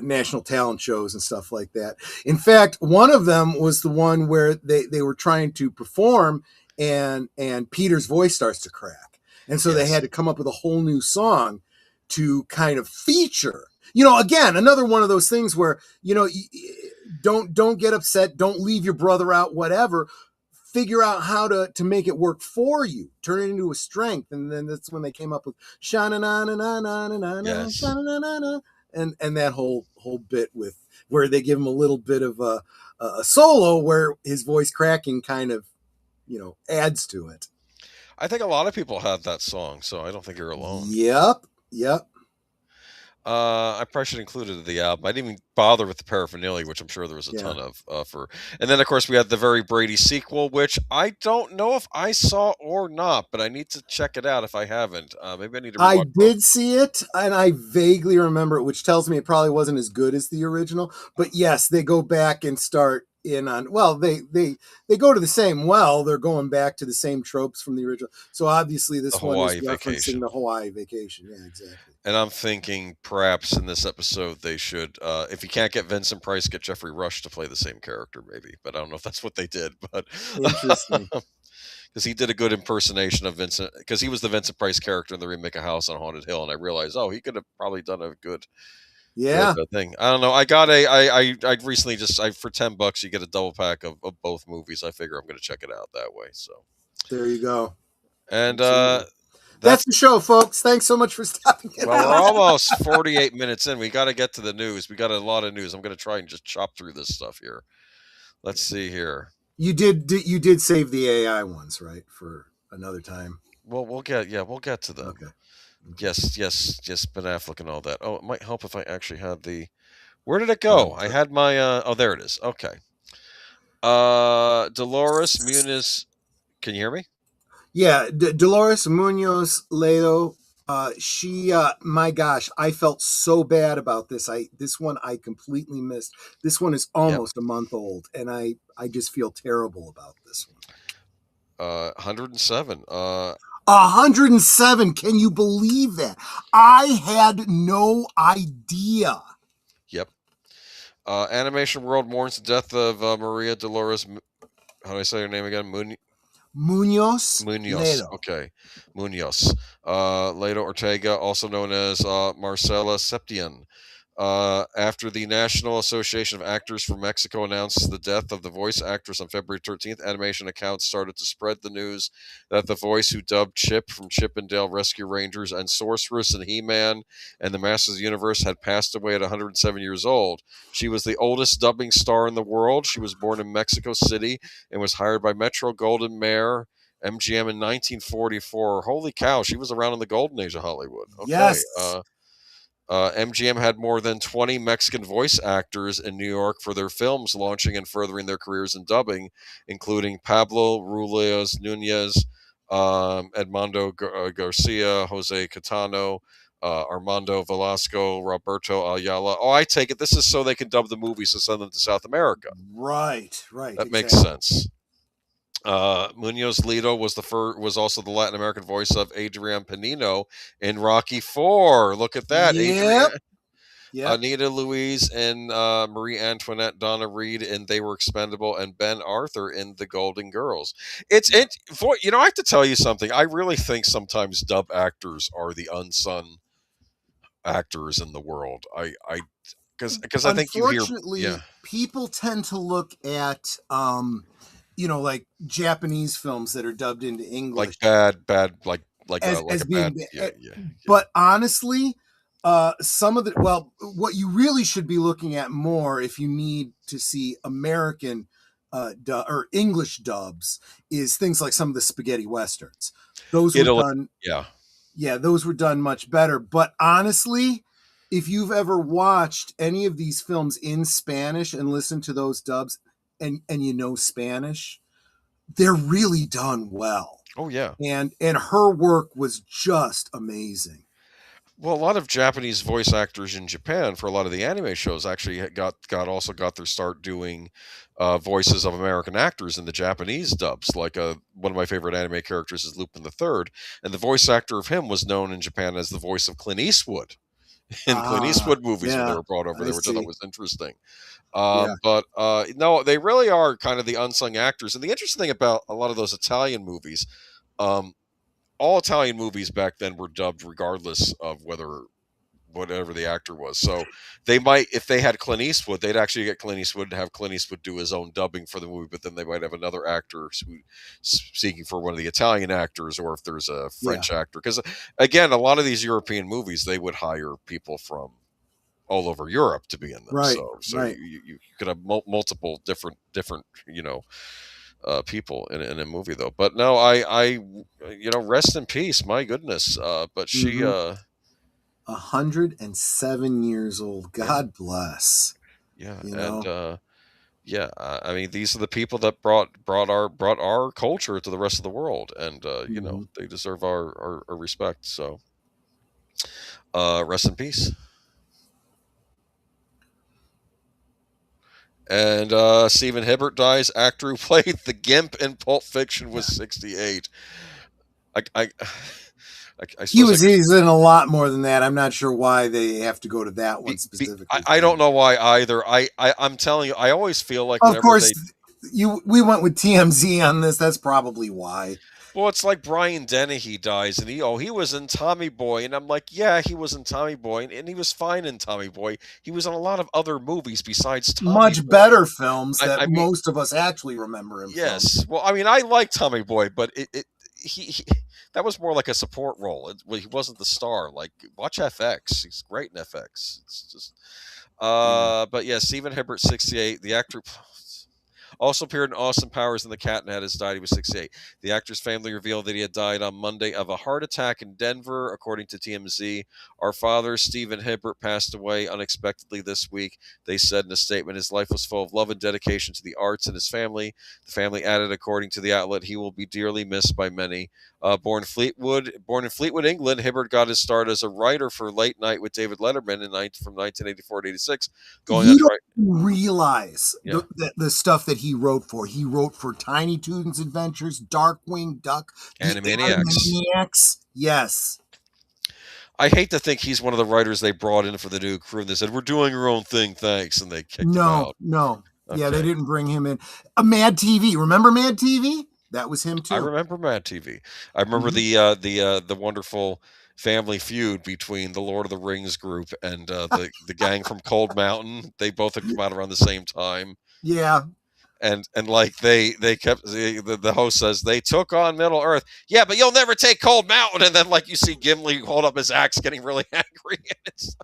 national talent shows and stuff like that. In fact, one of them was the one where they were trying to perform and Peter's voice starts to crack. And so they had to come up with a whole new song to kind of feature. Again, another one of those things where, don't get upset. Don't leave your brother out, whatever. Figure out how to make it work for you. Turn it into a strength. And then that's when they came up with sha-na-na-na-na-na-na-na, sha-na-na-na-na, and that whole bit with where they give him a little bit of a solo where his voice cracking kind of, adds to it. I think a lot of people had that song, so I don't think you're alone. Yep. I probably should include it in the album. I didn't even bother with the paraphernalia, which I'm sure there was a ton of and then of course we had the Very Brady sequel, which I don't know if I saw or not, but I need to check it out if I haven't. Maybe I need to. I did see it, and I vaguely remember it, which tells me it probably wasn't as good as the original. But yes, they go back and start in on. Well, they go to the same well. They're going back to the same tropes from the original. So obviously this one is referencing the Hawaii vacation. Yeah, exactly. And I'm thinking perhaps in this episode they should, if you can't get Vincent Price, get Jeffrey Rush to play the same character, maybe. But I don't know if that's what they did. But interesting, because he did a good impersonation of Vincent, because he was the Vincent Price character in the remake of House on Haunted Hill, and I realized, he could have probably done a good thing. I don't know. I got I recently for $10 you get a double pack of both movies. I figure I'm going to check it out that way. So there you go. And that's the show, folks. Thanks so much for stopping in. Well, we're almost 48 minutes in. We got to get to the news. We got a lot of news. I'm going to try and just chop through this stuff here. Let's see here. You did save the AI ones, right, for another time. Well, we'll get to them. Okay. Yes, Ben Affleck and all that. Oh, it might help if I actually had the. Where did it go? I had my. There it is. Okay. Dolores Muniz. Can you hear me? Yeah, Dolores Munoz Ledo. She, my gosh, I felt so bad about this. This one I completely missed. This one is almost a month old, and I just feel terrible about this one. 107. 107. Can you believe that? I had no idea. Yep. Animation World mourns the death of Maria Dolores. How do I say her name again? Munoz. Ledo. Okay. Munoz. Ledo Ortega, also known as Marcela Septién. After the National Association of Actors from Mexico announced the death of the voice actress on February 13th, animation accounts started to spread the news that the voice who dubbed Chip from Chip and Dale Rescue Rangers and Sorceress and He-Man and the Masters of the Universe had passed away at 107 years old. She was the oldest dubbing star in the world. She was born in Mexico City and was hired by Metro-Goldwyn Mayer MGM in 1944. Holy cow, she was around in the golden age of Hollywood. Okay. Yes. MGM had more than 20 Mexican voice actors in New York for their films, launching and furthering their careers in dubbing, including Pablo Ruiz Nunez, Edmundo Garcia, Jose Catano, Armando Velasco, Roberto Ayala. Oh, I take it this is so they can dub the movies and send them to South America. Right. That makes sense. Munoz Ledo was also the Latin American voice of Adrian Panino in Rocky IV. Look at that. Yep. Anita Louise and Marie Antoinette, Donna Reed, and They Were Expendable, and Ben Arthur in The Golden Girls. I have to tell you something. I really think sometimes dub actors are the unsung actors in the world. Because I think you hear, unfortunately, people tend to look at like Japanese films that are dubbed into English, like bad, as being bad. But honestly, some of what you really should be looking at more if you need to see American or English dubs is things like some of the spaghetti westerns. Those were done, those were done much better. But honestly, if you've ever watched any of these films in Spanish and listened to those dubs, and you know Spanish, they're really done well. Oh yeah, and her work was just amazing. Well, a lot of Japanese voice actors in Japan for a lot of the anime shows actually got their start doing voices of American actors in the Japanese dubs. Like one of my favorite anime characters is Lupin the Third, and the voice actor of him was known in Japan as the voice of Clint Eastwood in Clint Eastwood movies when they were brought over there, which I thought was interesting. But no, they really are kind of the unsung actors. And the interesting thing about a lot of those Italian movies, all Italian movies back then were dubbed regardless of whatever the actor was. So they might, if they had Clint Eastwood, they'd actually get Clint Eastwood and have Clint Eastwood do his own dubbing for the movie, but then they might have another actor seeking for one of the Italian actors, or if there's a French actor. Because again, a lot of these European movies, they would hire people from all over Europe to be in them. Right. So you could have multiple different people in a movie though. But no, I rest in peace. My goodness. But she 107 years old. God bless. Yeah. I mean, these are the people that brought our culture to the rest of the world, and they deserve our respect. So rest in peace. And Stephen Hibbert dies. Actor who played the Gimp in Pulp Fiction was 68. He's in a lot more than that. I'm not sure why they have to go to that one specifically. I don't know why either. I'm telling you, I always feel like, of course, we went with TMZ on this. That's probably why. Well, it's like Brian Dennehy dies, and he was in Tommy Boy, and I'm like, yeah, he was in Tommy Boy, and he was fine in Tommy Boy. He was in a lot of other movies besides Tommy Boy. Better films that mean, most of us actually remember him. Yes, from. Well, I mean, I like Tommy Boy, but he that was more like a support role. He wasn't the star. Like, watch FX; he's great in FX. It's just, but yeah, Stephen Hibbert, 68. The actor also appeared in Austin Powers and the Cat in the Hat, has died. He was 68. The actor's family revealed that he had died on Monday of a heart attack in Denver, according to TMZ. Our father, Stephen Hibbert, passed away unexpectedly this week. They said in a statement, his life was full of love and dedication to the arts and his family. The family added, according to the outlet, he will be dearly missed by many. Born in Fleetwood, England, Hibbert got his start as a writer for Late Night with David Letterman from 1984 to 86. You don't realize the stuff that he wrote for. He wrote for Tiny Toons Adventures, Darkwing Duck, Animaniacs. Yes. I hate to think he's one of the writers they brought in for the new crew, and they said, we're doing our own thing, thanks, and they kicked him out. No. Okay. Yeah, they didn't bring him in. Mad TV. Remember Mad TV? That was him too. I remember Mad TV. I remember the wonderful family feud between the Lord of the Rings group and the gang from Cold Mountain. They both had come out around the same time. Yeah. And like they kept, the host says they took on Middle Earth. Yeah, but you'll never take Cold Mountain. And then like you see Gimli hold up his axe, getting really angry. And it's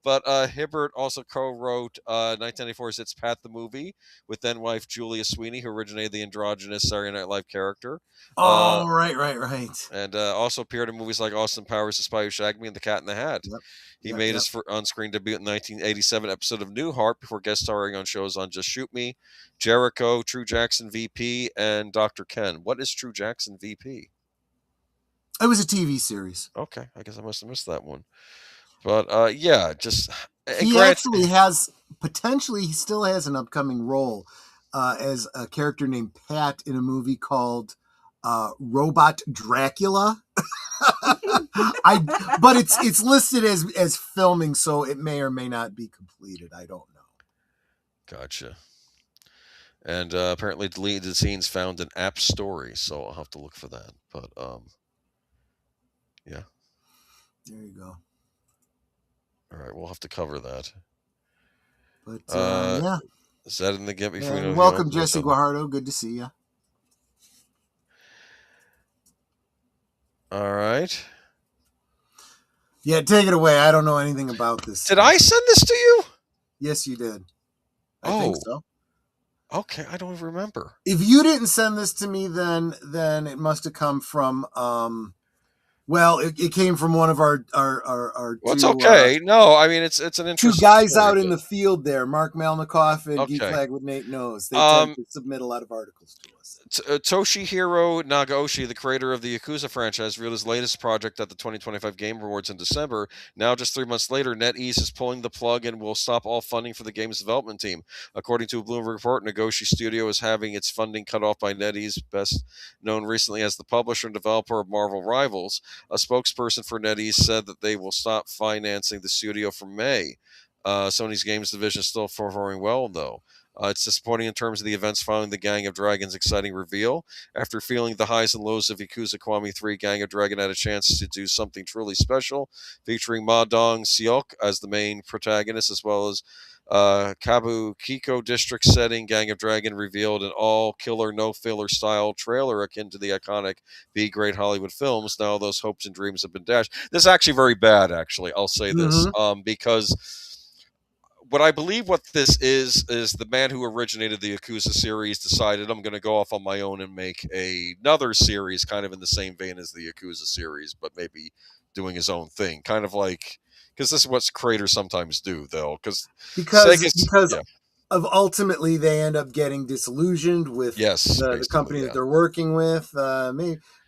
But Hibbert also co-wrote 1994's It's Pat the Movie with then wife Julia Sweeney, who originated the androgynous Saturday Night Live character. Oh, right. And also appeared in movies like Austin Powers, The Spy Who Shagged Me, and The Cat in the Hat. He made his on-screen debut in the 1987 episode of Newhart before guest starring on shows on Just Shoot Me, Jericho, True Jackson VP, and Dr. Ken. What is True Jackson VP? It was a TV series. Okay, I guess I must have missed that one. But yeah, just he actually has he still has an upcoming role as a character named Pat in a movie called Robot Dracula. But it's listed as filming, so it may or may not be completed. I don't know. Gotcha. And apparently deleted scenes found in App Story, so I'll have to look for that. But yeah. There you go. All right, we'll have to cover that. But yeah. Is that in the Get Me Free? Welcome, Jesse Guajardo. Good to see you. All right. Yeah, take it away. I don't know anything about this. Did I send this to you? Yes, you did. I think so. Okay, I don't even remember. If you didn't send this to me, then it must have come from well, it came from one of our well, it's okay. No, I mean it's an interesting two guys story, out in the field there, Marc Malnekoff and Geek Flag with Nate Knows. They tend to submit a lot of articles to us. Toshihiro Nagaoshi, the creator of the Yakuza franchise, revealed his latest project at the 2025 Game Awards in December. Now, just 3 months later, NetEase is pulling the plug and will stop all funding for the game's development team. According to a Bloomberg report, Nagaoshi Studio is having its funding cut off by NetEase, best known recently as the publisher and developer of Marvel Rivals. A spokesperson for NetEase said that they will stop financing the studio from May. Sony's games division is still performing well, though. It's disappointing in terms of the events following the Gang of Dragon's exciting reveal. After feeling the highs and lows of Yakuza Kiwami 3, Gang of Dragon had a chance to do something truly special, featuring Ma Dong-seok as the main protagonist, as well as Kabukiko district setting. Gang of Dragon revealed an all-killer, no-filler style trailer akin to the iconic B-grade Hollywood films. Now those hopes and dreams have been dashed. This is actually very bad, actually. I'll say this, because what I believe what this is the man who originated the Yakuza series decided I'm going to go off on my own and make another series kind of in the same vein as the Yakuza series, but maybe doing his own thing. Kind of like, because this is what creators sometimes do, though. Because of ultimately they end up getting disillusioned with the company that they're working with.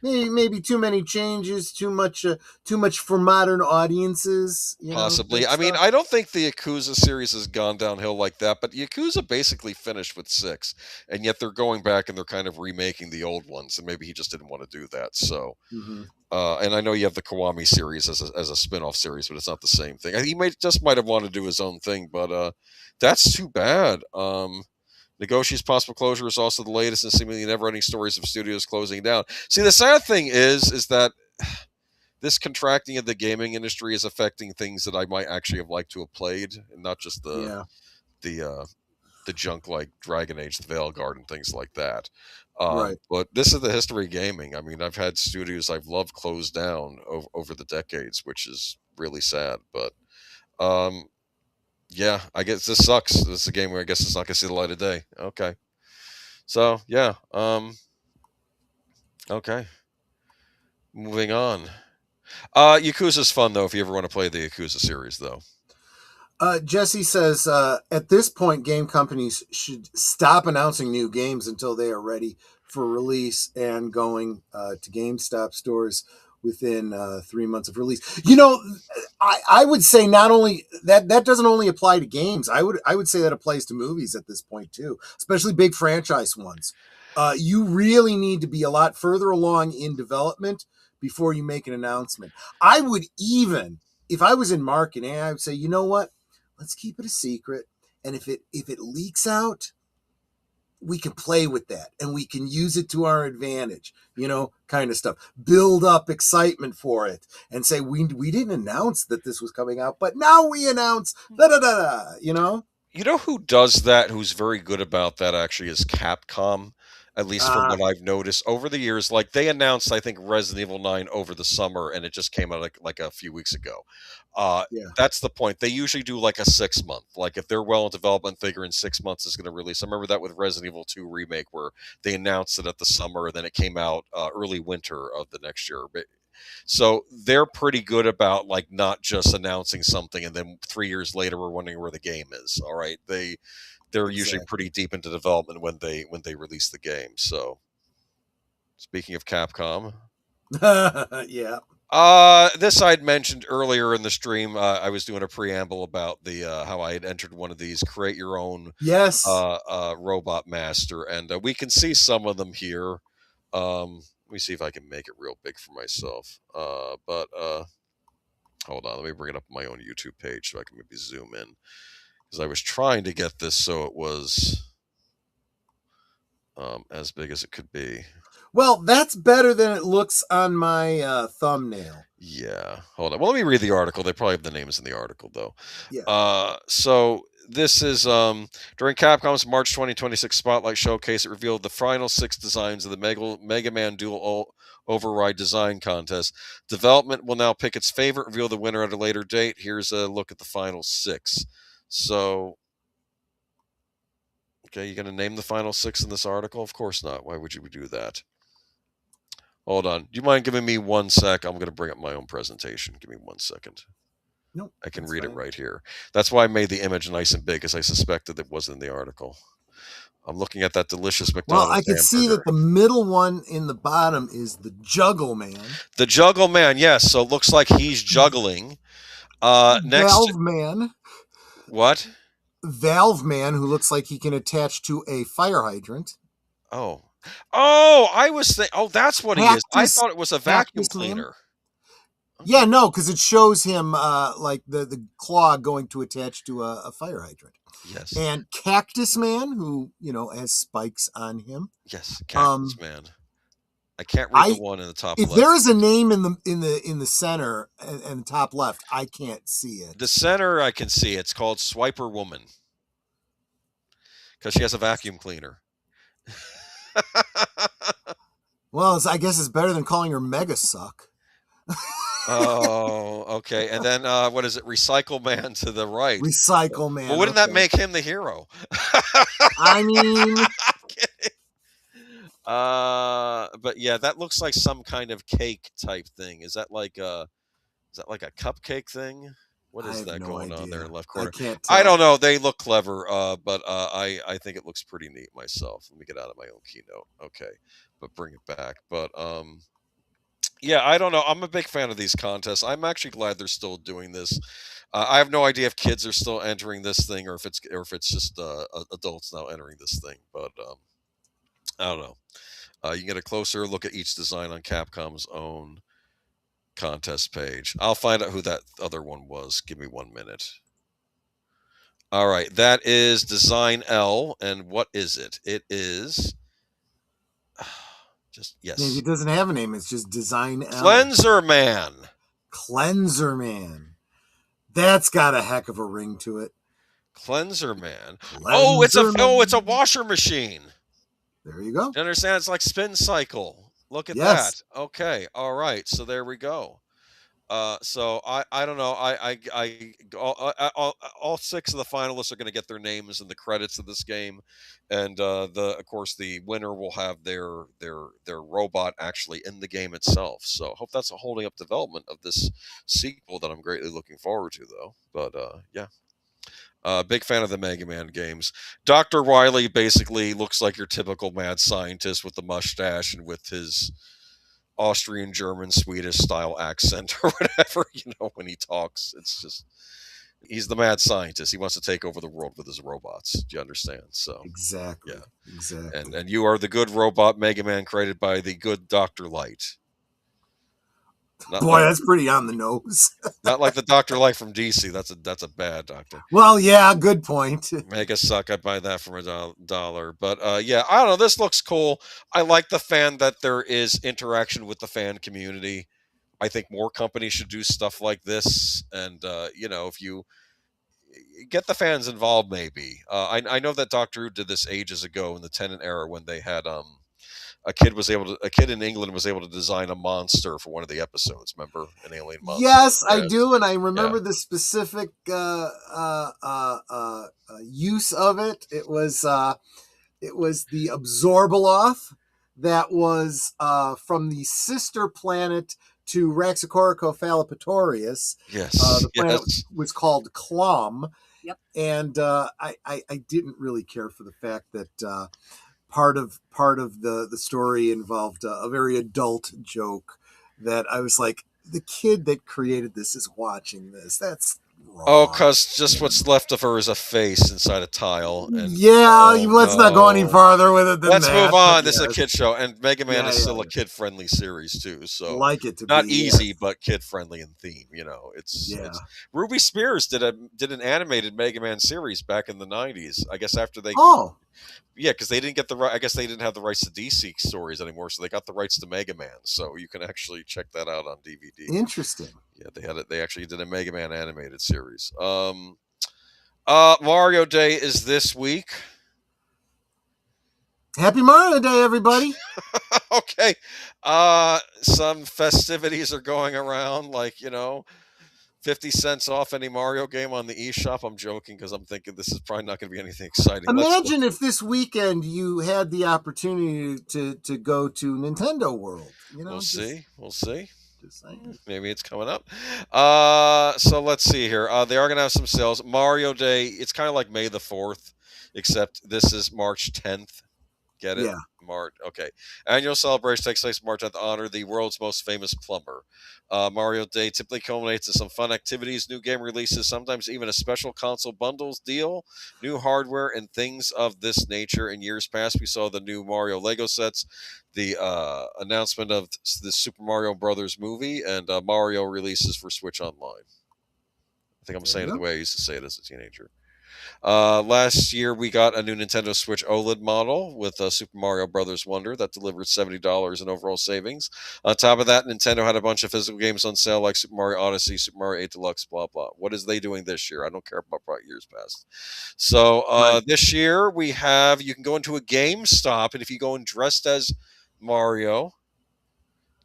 Maybe too many changes, too much for modern audiences. Possibly. I mean, I don't think the Yakuza series has gone downhill like that, but Yakuza basically finished with 6, and yet they're going back and they're kind of remaking the old ones, and maybe he just didn't want to do that. So, and I know you have the Kiwami series as a spin-off series, but it's not the same thing. He might have wanted to do his own thing, but that's too bad. Nagoshi's possible closure is also the latest in seemingly never-ending stories of studios closing down. See, the sad thing is that this contracting of the gaming industry is affecting things that I might actually have liked to have played, and not just the junk like Dragon Age, the Veilguard, things like that. But this is the history of gaming. I mean, I've had studios I've loved close down over the decades, which is really sad. But yeah, I guess this sucks. This is a game where I guess it's not going to see the light of day. Okay. So, yeah. Okay. Moving on. Yakuza's fun, though, if you ever want to play the Yakuza series, though. Jesse says, at this point, game companies should stop announcing new games until they are ready for release and going to GameStop stores within 3 months of release. I would say not only that doesn't only apply to games. I would say that applies to movies at this point too, especially big franchise ones. You really need to be a lot further along in development before you make an announcement. I would even, if I was in marketing, I would say, you know what? Let's keep it a secret. And if it leaks out, we can play with that and we can use it to our advantage, kind of stuff. Build up excitement for it and say, we didn't announce that this was coming out, but now we announce You know who does that, who's very good about that actually, is Capcom. at least from what I've noticed over the years. Like they announced, I think, Resident Evil 9 over the summer, and it just came out like a few weeks ago. Yeah. That's the point. They usually do like a 6-month. Like if they're well in development, figure in 6 months is going to release. I remember that with Resident Evil 2 remake, where they announced it at the summer, and then it came out early winter of the next year. So they're pretty good about like not just announcing something and then 3 years later we're wondering where the game is. All right, they're usually pretty deep into development when they release the game. So speaking of Capcom, Yeah. this I'd mentioned earlier in the stream. I was doing a preamble about the how I had entered one of these create your own Yes. robot master, and we can see some of them here. Let me see if I can make it real big for myself. But hold on, let me bring it up on my own YouTube page so I can maybe zoom in, because I was trying to get this so it was as big as it could be. Well, that's better than it looks on my thumbnail. Yeah, hold on. Well, let me read the article. They probably have the names in the article, though. Yeah. So this is during Capcom's March 2026 Spotlight Showcase. It revealed the final 6 designs of the Mega Man Dual Override Design Contest. Development will now pick its favorite, reveal the winner at a later date. Here's a look at the final 6. So, okay, you going to name the final 6 in this article? Of course not. Why would you do that? Hold on. Do you mind giving me 1 sec? I'm going to bring up my own presentation. Give me 1 second. No, I can read it right here. That's why I made the image nice and big, because I suspected it wasn't in the article. I'm looking at that delicious McDonald's. Well, I can see that the middle one in the bottom is the Juggle Man. The Juggle Man, yes. So it looks like he's juggling. Next, Valve Man. What? Valve Man, who looks like he can attach to a fire hydrant. Oh, I was thinking. Oh, that's what he is. I thought it was a vacuum cleaner. Okay. Yeah, no, because it shows him like the claw going to attach to a fire hydrant. Yes. And Cactus Man, who has spikes on him. Yes, Cactus Man. I can't read the one in the top left. If there is a name in the center and the top left, I can't see it. The center I can see. It's called Swiper Woman, because she has a vacuum cleaner. Well, I guess it's better than calling her Mega Suck. Oh, okay. And then what is it? Recycle Man to the right. Recycle Man. Well, wouldn't that make him the hero? I mean, but yeah, that looks like some kind of cake type thing. Is that like a cupcake thing? What is that going on there in the left corner? I can't tell. I don't know. They look clever, but I think it looks pretty neat myself. Let me get out of my own keynote. Okay, but bring it back. But yeah, I don't know. I'm a big fan of these contests. I'm actually glad they're still doing this. I have no idea if kids are still entering this thing, or if it's just adults now entering this thing. But I don't know. You can get a closer look at each design on Capcom's own contest page. I'll find out who that other one was. Give me 1 minute. All right, that is Design L, and what is it? It is yes. Maybe it doesn't have a name. It's just Design L. Cleanser Man. Cleanser Man. That's got a heck of a ring to it. Cleanser Man. Cleanser Man. It's a washer machine. There you go. You understand? It's like Spin Cycle. Look at Yes. that. Okay. All right. So there we go. So I don't know. All 6 of the finalists are going to get their names in the credits of this game, and of course the winner will have their robot actually in the game itself. So hope that's holding up development of this sequel that I'm greatly looking forward to, though. But yeah. Big fan of the Mega Man games. Dr. Wily basically looks like your typical mad scientist with the mustache and with his Austrian, German, Swedish style accent or whatever, when he talks. It's just, he's the mad scientist. He wants to take over the world with his robots. Do you understand? So exactly. Yeah. Exactly. And you are the good robot Mega Man created by the good Dr. Light. Boy, that's pretty on the nose. Not like the Dr. Light from DC. That's a bad doctor. Well, yeah, good point. Mega Suck. I'd buy that for $1. But yeah, I don't know. This looks cool. I like the fan that there is interaction with the fan community. I think more companies should do stuff like this. And, if you get the fans involved, maybe. I know that Doctor Who did this ages ago in the Tennant era when they had a kid in England was able to design a monster for one of the episodes. Remember, an alien monster? Yes, I Yes. do, and I remember the specific use of it. It was the Absorbaloth that was from the sister planet to Raxacoricophalopatorius. Yes. The planet was called Clom. Yep. And I didn't really care for the fact that part of the story involved a very adult joke that I was like, the kid that created this is watching this. That's wrong. Oh, because just what's left of her is a face inside a tile. And let's not go any farther with it than let's that. move on. This is a kid show, and Mega Man is still yeah. a kid-friendly series too. So like it to not be, easy, yes. but kid-friendly in theme. It's Ruby Spears did an animated Mega Man series back in the 90s. I guess after they because they didn't get the right. I guess they didn't have the rights to DC stories anymore, so they got the rights to Mega Man. So you can actually check that out on DVD. Interesting. Yeah, they had it. They actually did a Mega Man animated series. Mario Day is this week. Happy Mario Day, everybody. Okay. Some festivities are going around, like 50 cents off any Mario game on the eShop. I'm joking because I'm thinking this is probably not going to be anything exciting. Imagine if this weekend you had the opportunity to go to Nintendo World. We'll see. Just saying. Maybe it's coming up. So let's see here. They are going to have some sales. Mario Day, it's kind of like May the 4th, except this is March 10th. Get it? Yeah. March. Okay. Annual celebration takes place March 10th to honor the world's most famous plumber. Mario Day typically culminates in some fun activities, new game releases, sometimes even a special console bundles deal, new hardware, and things of this nature. In years past, we saw the new Mario Lego sets, the announcement of the Super Mario Brothers movie, and Mario releases for Switch Online. I think I'm saying it the way I used to say it as a teenager. Last year, we got a new Nintendo Switch OLED model with Super Mario Brothers Wonder that delivered $70 in overall savings. On top of that, Nintendo had a bunch of physical games on sale like Super Mario Odyssey, Super Mario 8 Deluxe, blah, blah. What is they doing this year? I don't care about years past. So this year, you can go into a GameStop, and if you go in dressed as Mario,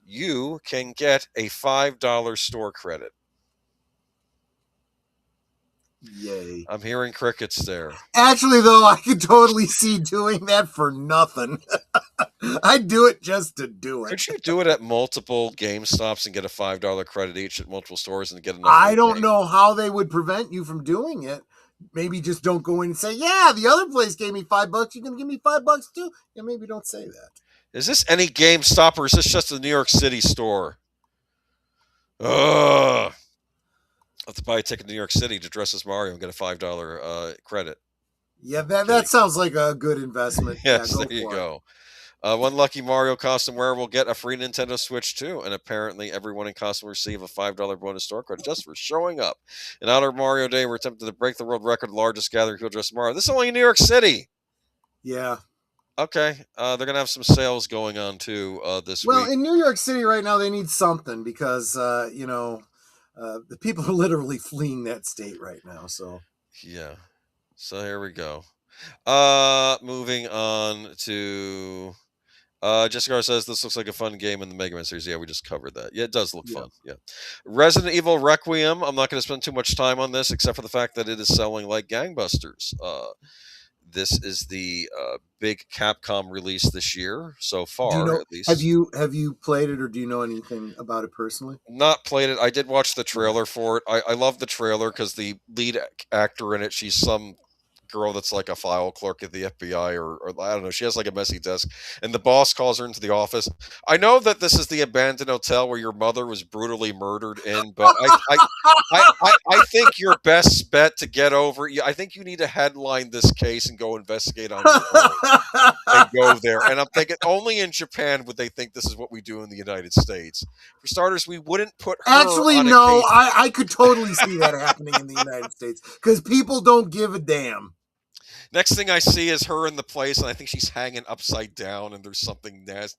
you can get a $5 store credit. Yay. I'm hearing crickets there. Actually, though, I could totally see doing that for nothing. I'd do it just to do it. Could you do it at multiple GameStops and get a $5 credit each at multiple stores and get enough? I don't know how they would prevent you from doing it. Maybe just don't go in and say, yeah, the other place gave me $5. You're going to give me $5 too? Yeah, maybe don't say that. Is this any GameStop or is this just a New York City store? Ugh. I have to buy a ticket to New York City to dress as Mario and get a $5 credit. Yeah, that sounds like a good investment. Yes, there you go. One lucky Mario costume wearer will get a free Nintendo Switch too, and apparently everyone in costume will receive a $5 bonus store credit just for showing up. In honor of Mario Day, we're attempting to break the world record, largest gathering of people dressed as Mario. This is only in New York City. Yeah. Okay, they're going to have some sales going on too this week. Well, in New York City right now, they need something because, the people are literally fleeing that state right now. So yeah, so here we go. Moving on to Jessica says this looks like a fun game in the Mega Man series. Yeah, we just covered that. Yeah, it does look fun. Yeah, Resident Evil Requiem. I'm not going to spend too much time on this except for the fact that it is selling like gangbusters. This is the big Capcom release this year so far, at least. Have you played it, or do you know anything about it personally? Not played it. I did watch the trailer for it. I love the trailer because the lead actor in it, she's some girl that's like a file clerk at the FBI or I don't know. She has like a messy desk, and the boss calls her into the office. I know that this is the abandoned hotel where your mother was brutally murdered in, but I think your best bet to get over. I think you need to headline this case and go investigate on your own and go there. And I'm thinking only in Japan would they think this is what we do in the United States. For starters, we wouldn't put her Actually, on a no. case. I could totally see that happening in the United States because people don't give a damn. Next thing I see is her in the place, and I think she's hanging upside down, and there's something nasty.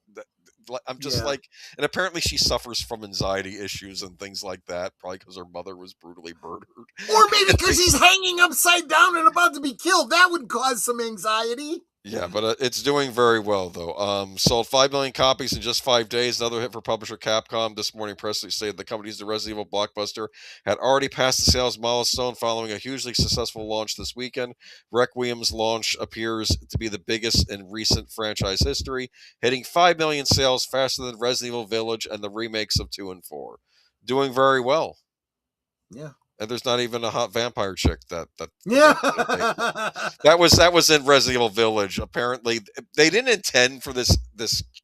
I'm just like, and apparently she suffers from anxiety issues and things like that, probably because her mother was brutally murdered. Or maybe because he's hanging upside down and about to be killed. That would cause some anxiety. Yeah, but it's doing very well though. Sold 5 million copies in just 5 days. Another hit for publisher Capcom. This morning, press release stated the company's The Resident Evil blockbuster had already passed the sales milestone following a hugely successful launch this weekend. Requiem's launch appears to be the biggest in recent franchise history, hitting 5 million sales faster than Resident Evil Village and the remakes of 2 and 4. Doing very well. Yeah. And there's not even a hot vampire chick that Yeah. that was in Resident Evil Village. Apparently, they didn't intend for this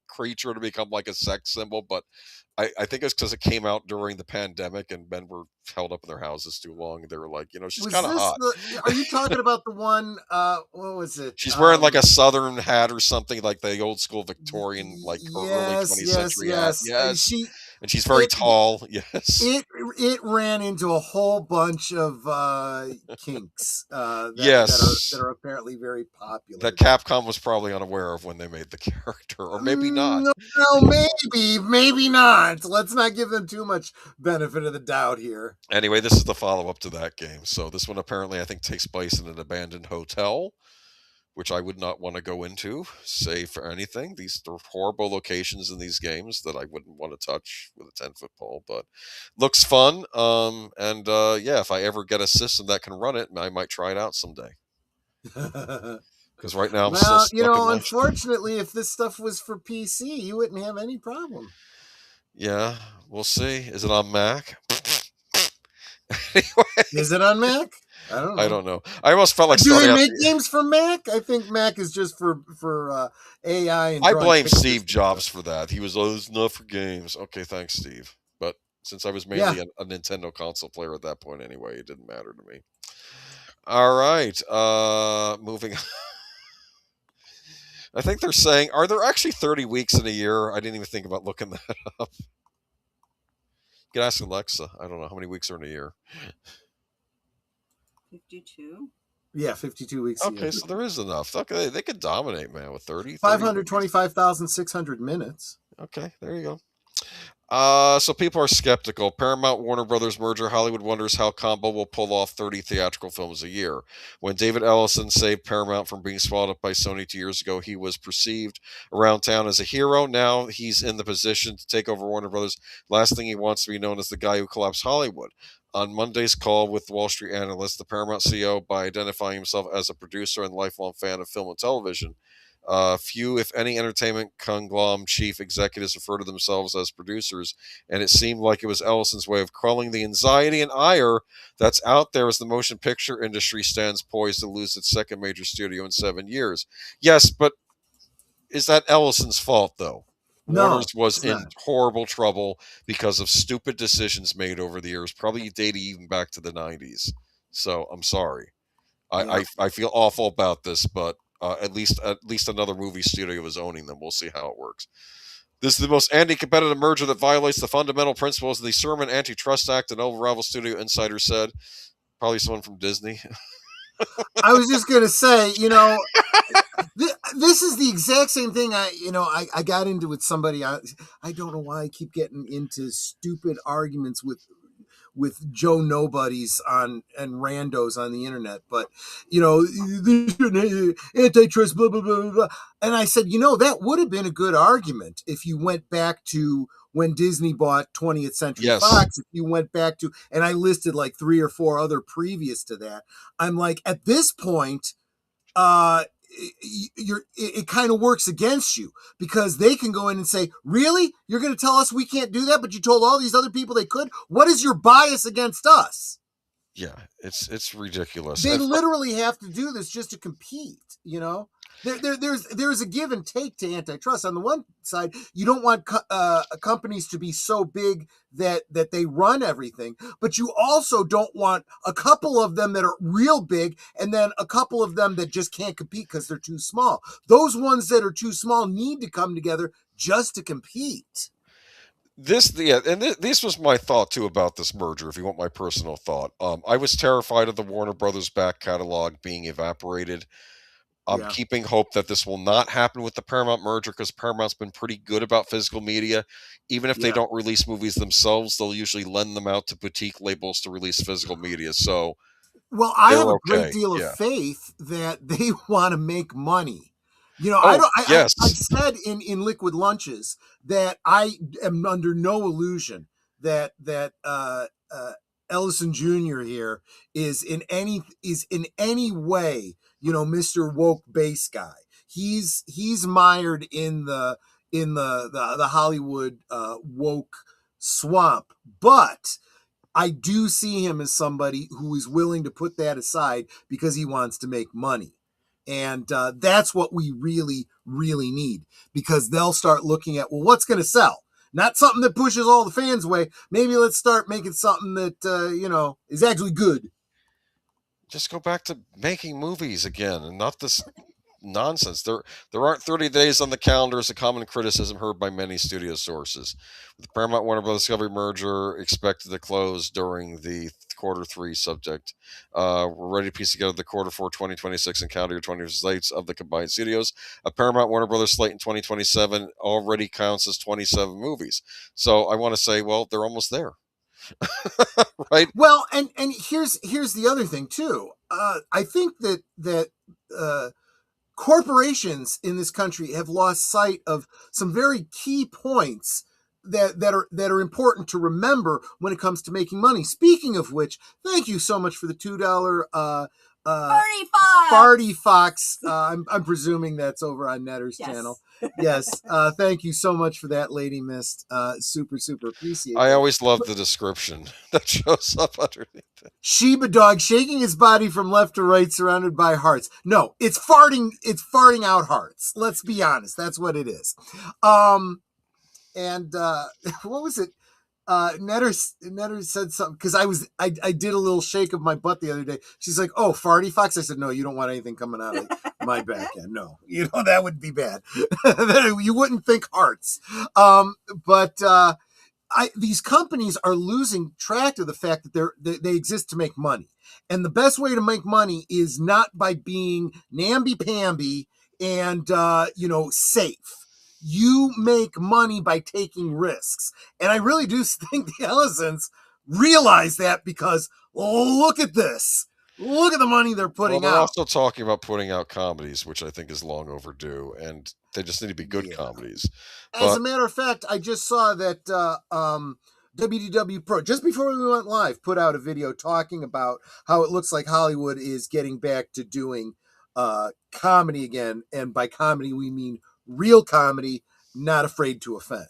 creature to become like a sex symbol, but I think it's because it came out during the pandemic and men were held up in their houses too long. They were like, she's kind of hot. Are you talking about the one? What was it? She's wearing like a southern hat or something, like the old school Victorian, like early 20th century hat. Yes. And she's very tall. Yes. It ran into a whole bunch of kinks yes. that are apparently very popular. That Capcom was probably unaware of when they made the character, or maybe not. No, maybe not. Let's not give them too much benefit of the doubt here. Anyway, this is the follow-up to that game. So this one apparently I think takes place in an abandoned hotel, which I would not want to go into, say for anything. These are horrible locations in these games that I wouldn't want to touch with a 10-foot pole, but looks fun. Yeah, if I ever get a system that can run it, I might try it out someday. Because right now I'm still stuck unfortunately, if this stuff was for PC, you wouldn't have any problem. Yeah, we'll see. Is it on Mac? Anyway. Is it on Mac? I don't know. I almost felt like do they make games for Mac? I think Mac is just for AI. And I blame Steve Jobs for that. He was, it's not for games. Okay, thanks, Steve. But since I was mainly a Nintendo console player at that point anyway, it didn't matter to me. All right, moving on. I think they're saying, are there actually 30 weeks in a year? I didn't even think about looking that up. You can ask Alexa. I don't know how many weeks are in a year. 52. Yeah, 52 weeks. Okay, so there is enough. Okay, they could dominate, man, with 30. 525,600 minutes. Okay, there you go. So people are skeptical. Paramount Warner Brothers merger, Hollywood wonders how Combo will pull off 30 theatrical films a year. When David Ellison saved Paramount from being swallowed up by Sony 2 years ago, he was perceived around town as a hero. Now he's in the position to take over Warner Brothers. Last thing he wants to be known as the guy who collapsed Hollywood. On Monday's call with Wall Street analysts, the Paramount CEO, by identifying himself as a producer and lifelong fan of film and television, few, if any, entertainment conglomerate chief executives refer to themselves as producers, and it seemed like it was Ellison's way of quelling the anxiety and ire that's out there as the motion picture industry stands poised to lose its second major studio in 7 years. Yes, but is that Ellison's fault, though? No, Warner's was in horrible trouble because of stupid decisions made over the years, probably dating even back to the 90s. So I'm sorry. I feel awful about this, but at least another movie studio is owning them. We'll see how it works. This is the most anti-competitive merger that violates the fundamental principles of the Sherman Antitrust Act, an old Rival Studio insider said. Probably someone from Disney. I was just going to say, this is the exact same thing I got into with somebody. I don't know why I keep getting into stupid arguments with Joe Nobodies and randos on the internet, but antitrust, blah blah blah blah. And I said, that would have been a good argument if you went back to when Disney bought 20th Century Fox. If you went back to, and I listed like 3 or 4 other previous to that. I'm like, at this point, it kind of works against you, because they can go in and say, really, you're going to tell us we can't do that, but you told all these other people they could? What is your bias against us? Yeah, it's ridiculous. They literally have to do this just to compete. There's a give and take to antitrust. On the one side, you don't want companies to be so big that they run everything, but you also don't want a couple of them that are real big and then a couple of them that just can't compete because they're too small. Those ones that are too small need to come together just to compete. This was my thought too about this merger. If you want my personal thought, I was terrified of the Warner Brothers back catalog being evaporated. I'm keeping hope that this will not happen with the Paramount merger, because Paramount's been pretty good about physical media. Even if they don't release movies themselves, they'll usually lend them out to boutique labels to release physical media. So, I have a great deal of faith that they want to make money. You know, Oh, I've yes. said in Liquid Lunches that I am under no illusion that Ellison Jr. here is in any way, you know, Mr. Woke Base guy. He's mired in the Hollywood woke swamp, but I do see him as somebody who is willing to put that aside because he wants to make money. And that's what we really, really need, because they'll start looking at, well, what's going to sell? Not something that pushes all the fans away. Maybe let's start making something that, you know, is actually good. Just go back to making movies again, and not this nonsense. There aren't 30 days on the calendar is a common criticism heard by many studio sources. With the Paramount Warner Bros. Discovery merger expected to close during the Q3 subject, we're ready to piece together the Q4 2026 and calendar year 20 slates of the combined studios. A Paramount Warner Brothers slate in 2027 already counts as 27 movies. So I want to say, well, they're almost there. Right? Well, and here's the other thing too. I think that corporations in this country have lost sight of some very key points that are important to remember when it comes to making money. Speaking of which, thank you so much for the $2 Farty Fox. I'm presuming that's over on Netter's channel. Yes. Thank you so much for that, Lady Mist. Super appreciate it. I always love the description that shows up underneath it. Shiba dog shaking his body from left to right, surrounded by hearts. No, it's farting out hearts. Let's be honest. That's what it is. And what was it? Netter said something, because I did a little shake of my butt the other day. She's like, "Oh, Farty Fox." I said, "No, you don't want anything coming out of my back end. No, you know, that would be bad. You wouldn't think hearts." But these companies are losing track of the fact that they exist to make money, and the best way to make money is not by being namby-pamby and you know, safe. You make money by taking risks. And I really do think the Ellisons realize that, because look at this. Look at the money they're putting they're out. also talking about putting out comedies, which I think is long overdue, and they just need to be good comedies. As a matter of fact, I just saw that WDW Pro, just before we went live, put out a video talking about how it looks like Hollywood is getting back to doing comedy again. And by comedy, we mean real comedy, not afraid to offend.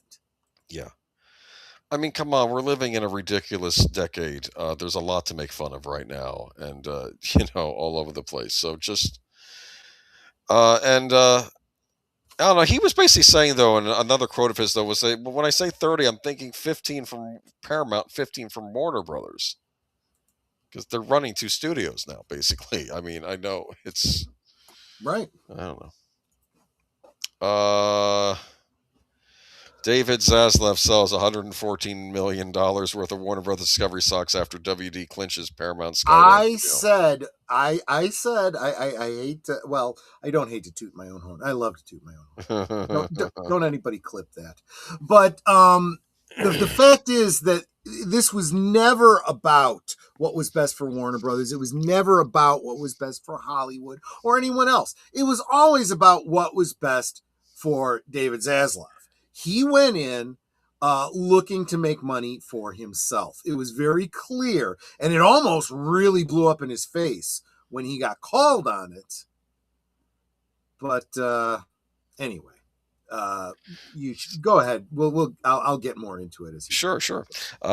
Yeah. I mean, come on, we're living in a ridiculous decade. There's a lot to make fun of right now, and, you know, all over the place. So just, I don't know. He was basically saying, though, and another quote of his, though, was, well, when I say 30, I'm thinking 15 from Paramount, 15 from Warner Brothers. Because they're running two studios now, basically. I mean, I know it's... Right. I don't know. David Zaslav sells $114 million worth of Warner Brothers Discovery stocks after WD clinches Paramount Skydance. I hate to, well, I don't hate to toot my own horn. I love to toot my own horn. Don't anybody clip that. But the fact is that this was never about what was best for Warner Brothers. It was never about what was best for Hollywood or anyone else. It was always about what was best for David Zaslav. He went in looking to make money for himself. It was very clear, and it almost really blew up in his face when he got called on it. But anyway, you should go ahead. I'll get more into it. Sure.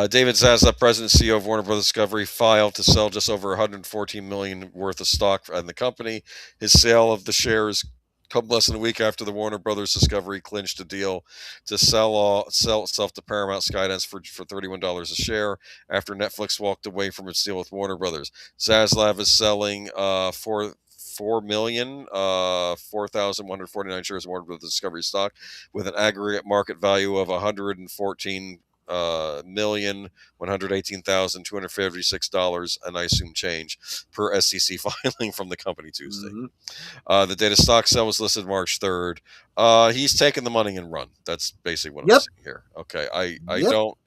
David Zaslav, president and CEO of Warner Brothers Discovery, filed to sell just over $114 million worth of stock in the company. His sale of the shares come less than a week after the Warner Brothers Discovery clinched a deal to sell itself to Paramount Skydance for $31 a share after Netflix walked away from its deal with Warner Brothers. Zaslav is selling 4,149 shares of Warner Brothers Discovery stock with an aggregate market value of $114,118,256, and I assume change, per SEC filing from the company Tuesday. Mm-hmm. The data stock sale was listed March 3rd. He's taken the money and run. That's basically what I'm saying here. Okay, I don't.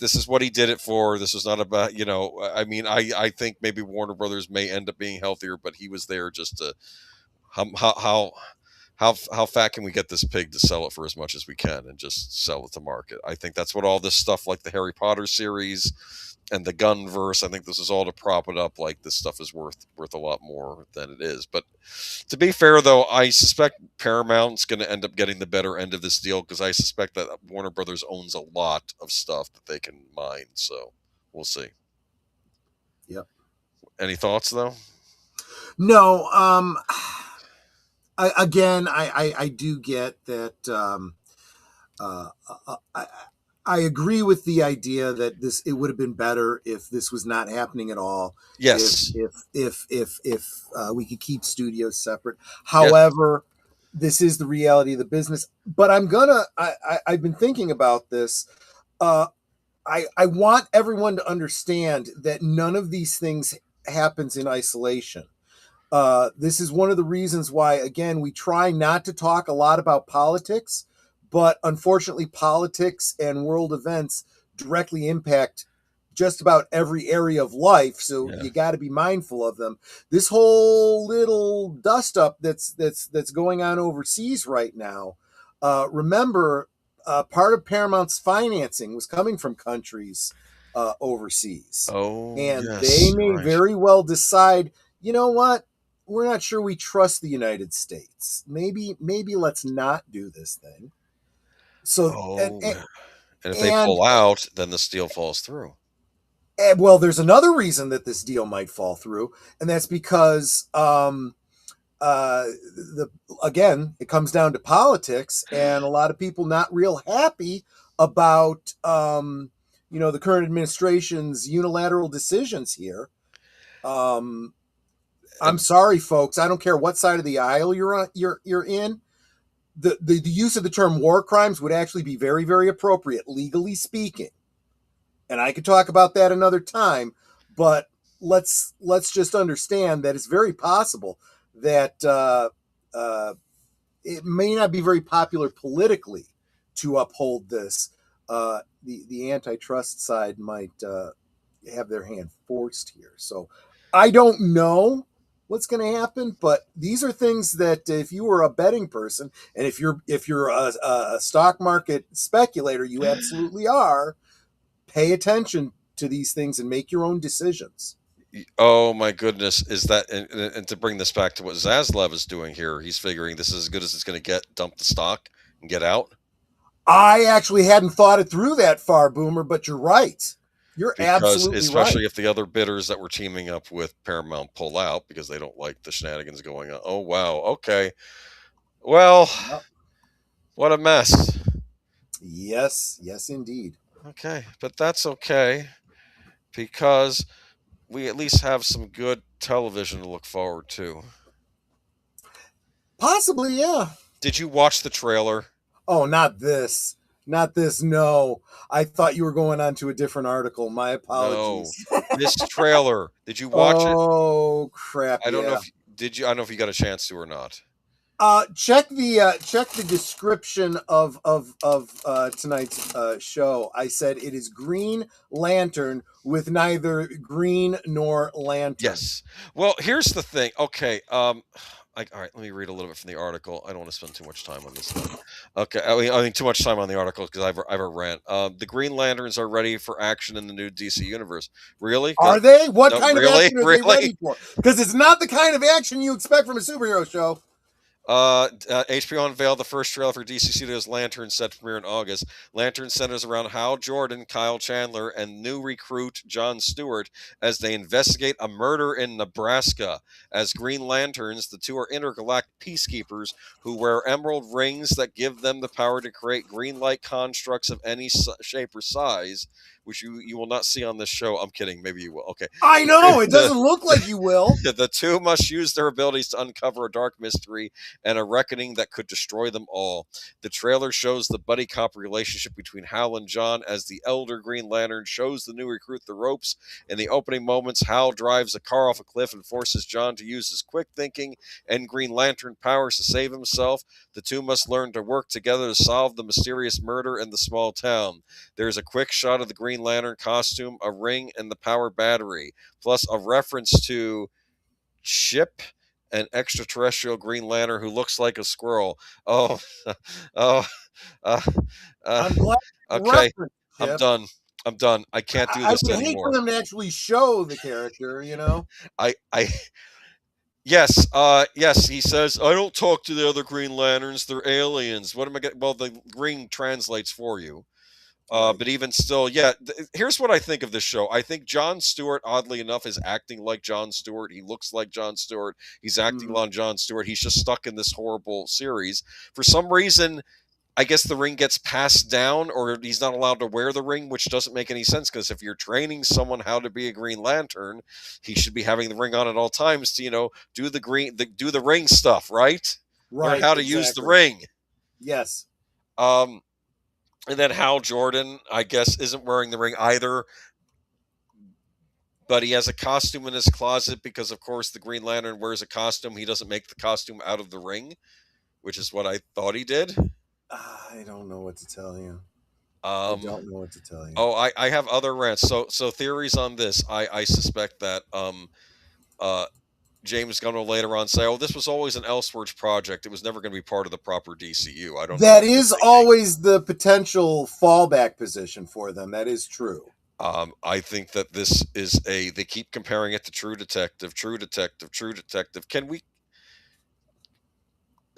This is what he did it for. This was not about, you know, I mean, I think maybe Warner Brothers may end up being healthier, but he was there just to how how fat can we get this pig to sell it for as much as we can and just sell it to market? I think that's what all this stuff like the Harry Potter series and the Gunverse, I think this is all to prop it up like this stuff is worth a lot more than it is. But to be fair, though, I suspect Paramount's going to end up getting the better end of this deal because I suspect that Warner Brothers owns a lot of stuff that they can mine. So we'll see. Yep. Any thoughts, though? No. I do get that. I agree with the idea that it would have been better if this was not happening at all. Yes. If we could keep studios separate. However, this is the reality of the business. But I've been thinking about this. I want everyone to understand that none of these things happens in isolation. This is one of the reasons why, again, we try not to talk a lot about politics, but unfortunately, politics and world events directly impact just about every area of life. So you got to be mindful of them. This whole little dust up that's going on overseas right now. Remember, part of Paramount's financing was coming from countries overseas. Oh, and yes, they may very well decide, you know what? We're not sure we trust the United States. Maybe let's not do this thing. So, and if they pull out, then this deal falls through. Well, there's another reason that this deal might fall through, and that's because again, it comes down to politics, and a lot of people not real happy about the current administration's unilateral decisions here. I'm sorry, folks. I don't care what side of the aisle you're in. The use of the term war crimes would actually be very, very appropriate, legally speaking. And I could talk about that another time, but let's just understand that it's very possible that it may not be very popular politically to uphold this. The antitrust side might have their hand forced here. So I don't know what's going to happen, but these are things that if you were a betting person, and if you're a stock market speculator, you absolutely are, pay attention to these things and make your own decisions. Oh my goodness. Is that, and to bring this back to what Zaslav is doing here, he's figuring this is as good as it's going to get, dump the stock and get out. I actually hadn't thought it through that far, Boomer, but you're right. You're absolutely especially right. If the other bidders that were teaming up with Paramount pull out because they don't like the shenanigans going on. Oh, wow. Okay. Well, what a mess. Yes, indeed. Okay, but that's okay because we at least have some good television to look forward to. Possibly, yeah. Did you watch the trailer? Oh, not this. No, I thought you were going on to a different article. My apologies. No, this trailer. Did you watch it? Oh crap! I don't know if did you. I don't know if you got a chance to or not. Check the description of tonight's show. I said it is Green Lantern with neither green nor lantern. Yes. Well, here's the thing. Okay. All right, let me read a little bit from the article. I don't want to spend too much time on this stuff. Okay, I mean too much time on the article because I've a rant. The Green Lanterns are ready for action in the new DC universe. Really? Are they? What kind of action are they ready for? Because it's not the kind of action you expect from a superhero show. HBO unveiled the first trailer for DC Studios' Lantern, set to premiere in August. Lantern centers around Hal Jordan, Kyle Chandler, and new recruit John Stewart as they investigate a murder in Nebraska. As Green Lanterns, the two are intergalactic peacekeepers who wear emerald rings that give them the power to create green light constructs of any shape or size, which you will not see on this show. I'm kidding. Maybe you will. Okay. I know. It doesn't look like you will. The two must use their abilities to uncover a dark mystery and a reckoning that could destroy them all. The trailer shows the buddy cop relationship between Hal and John as the elder Green Lantern shows the new recruit the ropes. In the opening moments, Hal drives a car off a cliff and forces John to use his quick thinking and Green Lantern powers to save himself. The two must learn to work together to solve the mysterious murder in the small town. There's a quick shot of the Green Lantern costume, a ring, and the power battery, plus a reference to Chip an extraterrestrial Green Lantern who looks like a squirrel. Oh, oh, uh, uh, I'm glad you okay, referenced I'm Chip. done. I'm done. I can't do I this would hate for anymore. them to actually show the character, you know? I yes, yes, he says, I don't talk to the other Green Lanterns, they're aliens. What am I getting? Well, the green translates for you. Right. But even still, yeah, here's what I think of this show. I think Jon Stewart, oddly enough, is acting like Jon Stewart. He looks like Jon Stewart. He's acting Mhm. like Jon Stewart. He's just stuck in this horrible series. For some reason, I guess the ring gets passed down, or he's not allowed to wear the ring, which doesn't make any sense. Because if you're training someone how to be a Green Lantern, he should be having the ring on at all times to, do do the ring stuff, right? Learn Right, how to use the exactly. ring. Yes. And then Hal Jordan, I guess, isn't wearing the ring either, but he has a costume in his closet because, of course, the Green Lantern wears a costume. He doesn't make the costume out of the ring, which is what I thought he did. I don't know what to tell you. I Um, don't know what to tell you. oh, I have other rants. So theories on this. I suspect that James Gunn will later on say, "Oh, this was always an Elseworlds project. It was never going to be part of the proper DCU." I don't know. That is always the potential fallback position for them. That is true. I think that this is they keep comparing it to True Detective, True Detective, True Detective. Can we?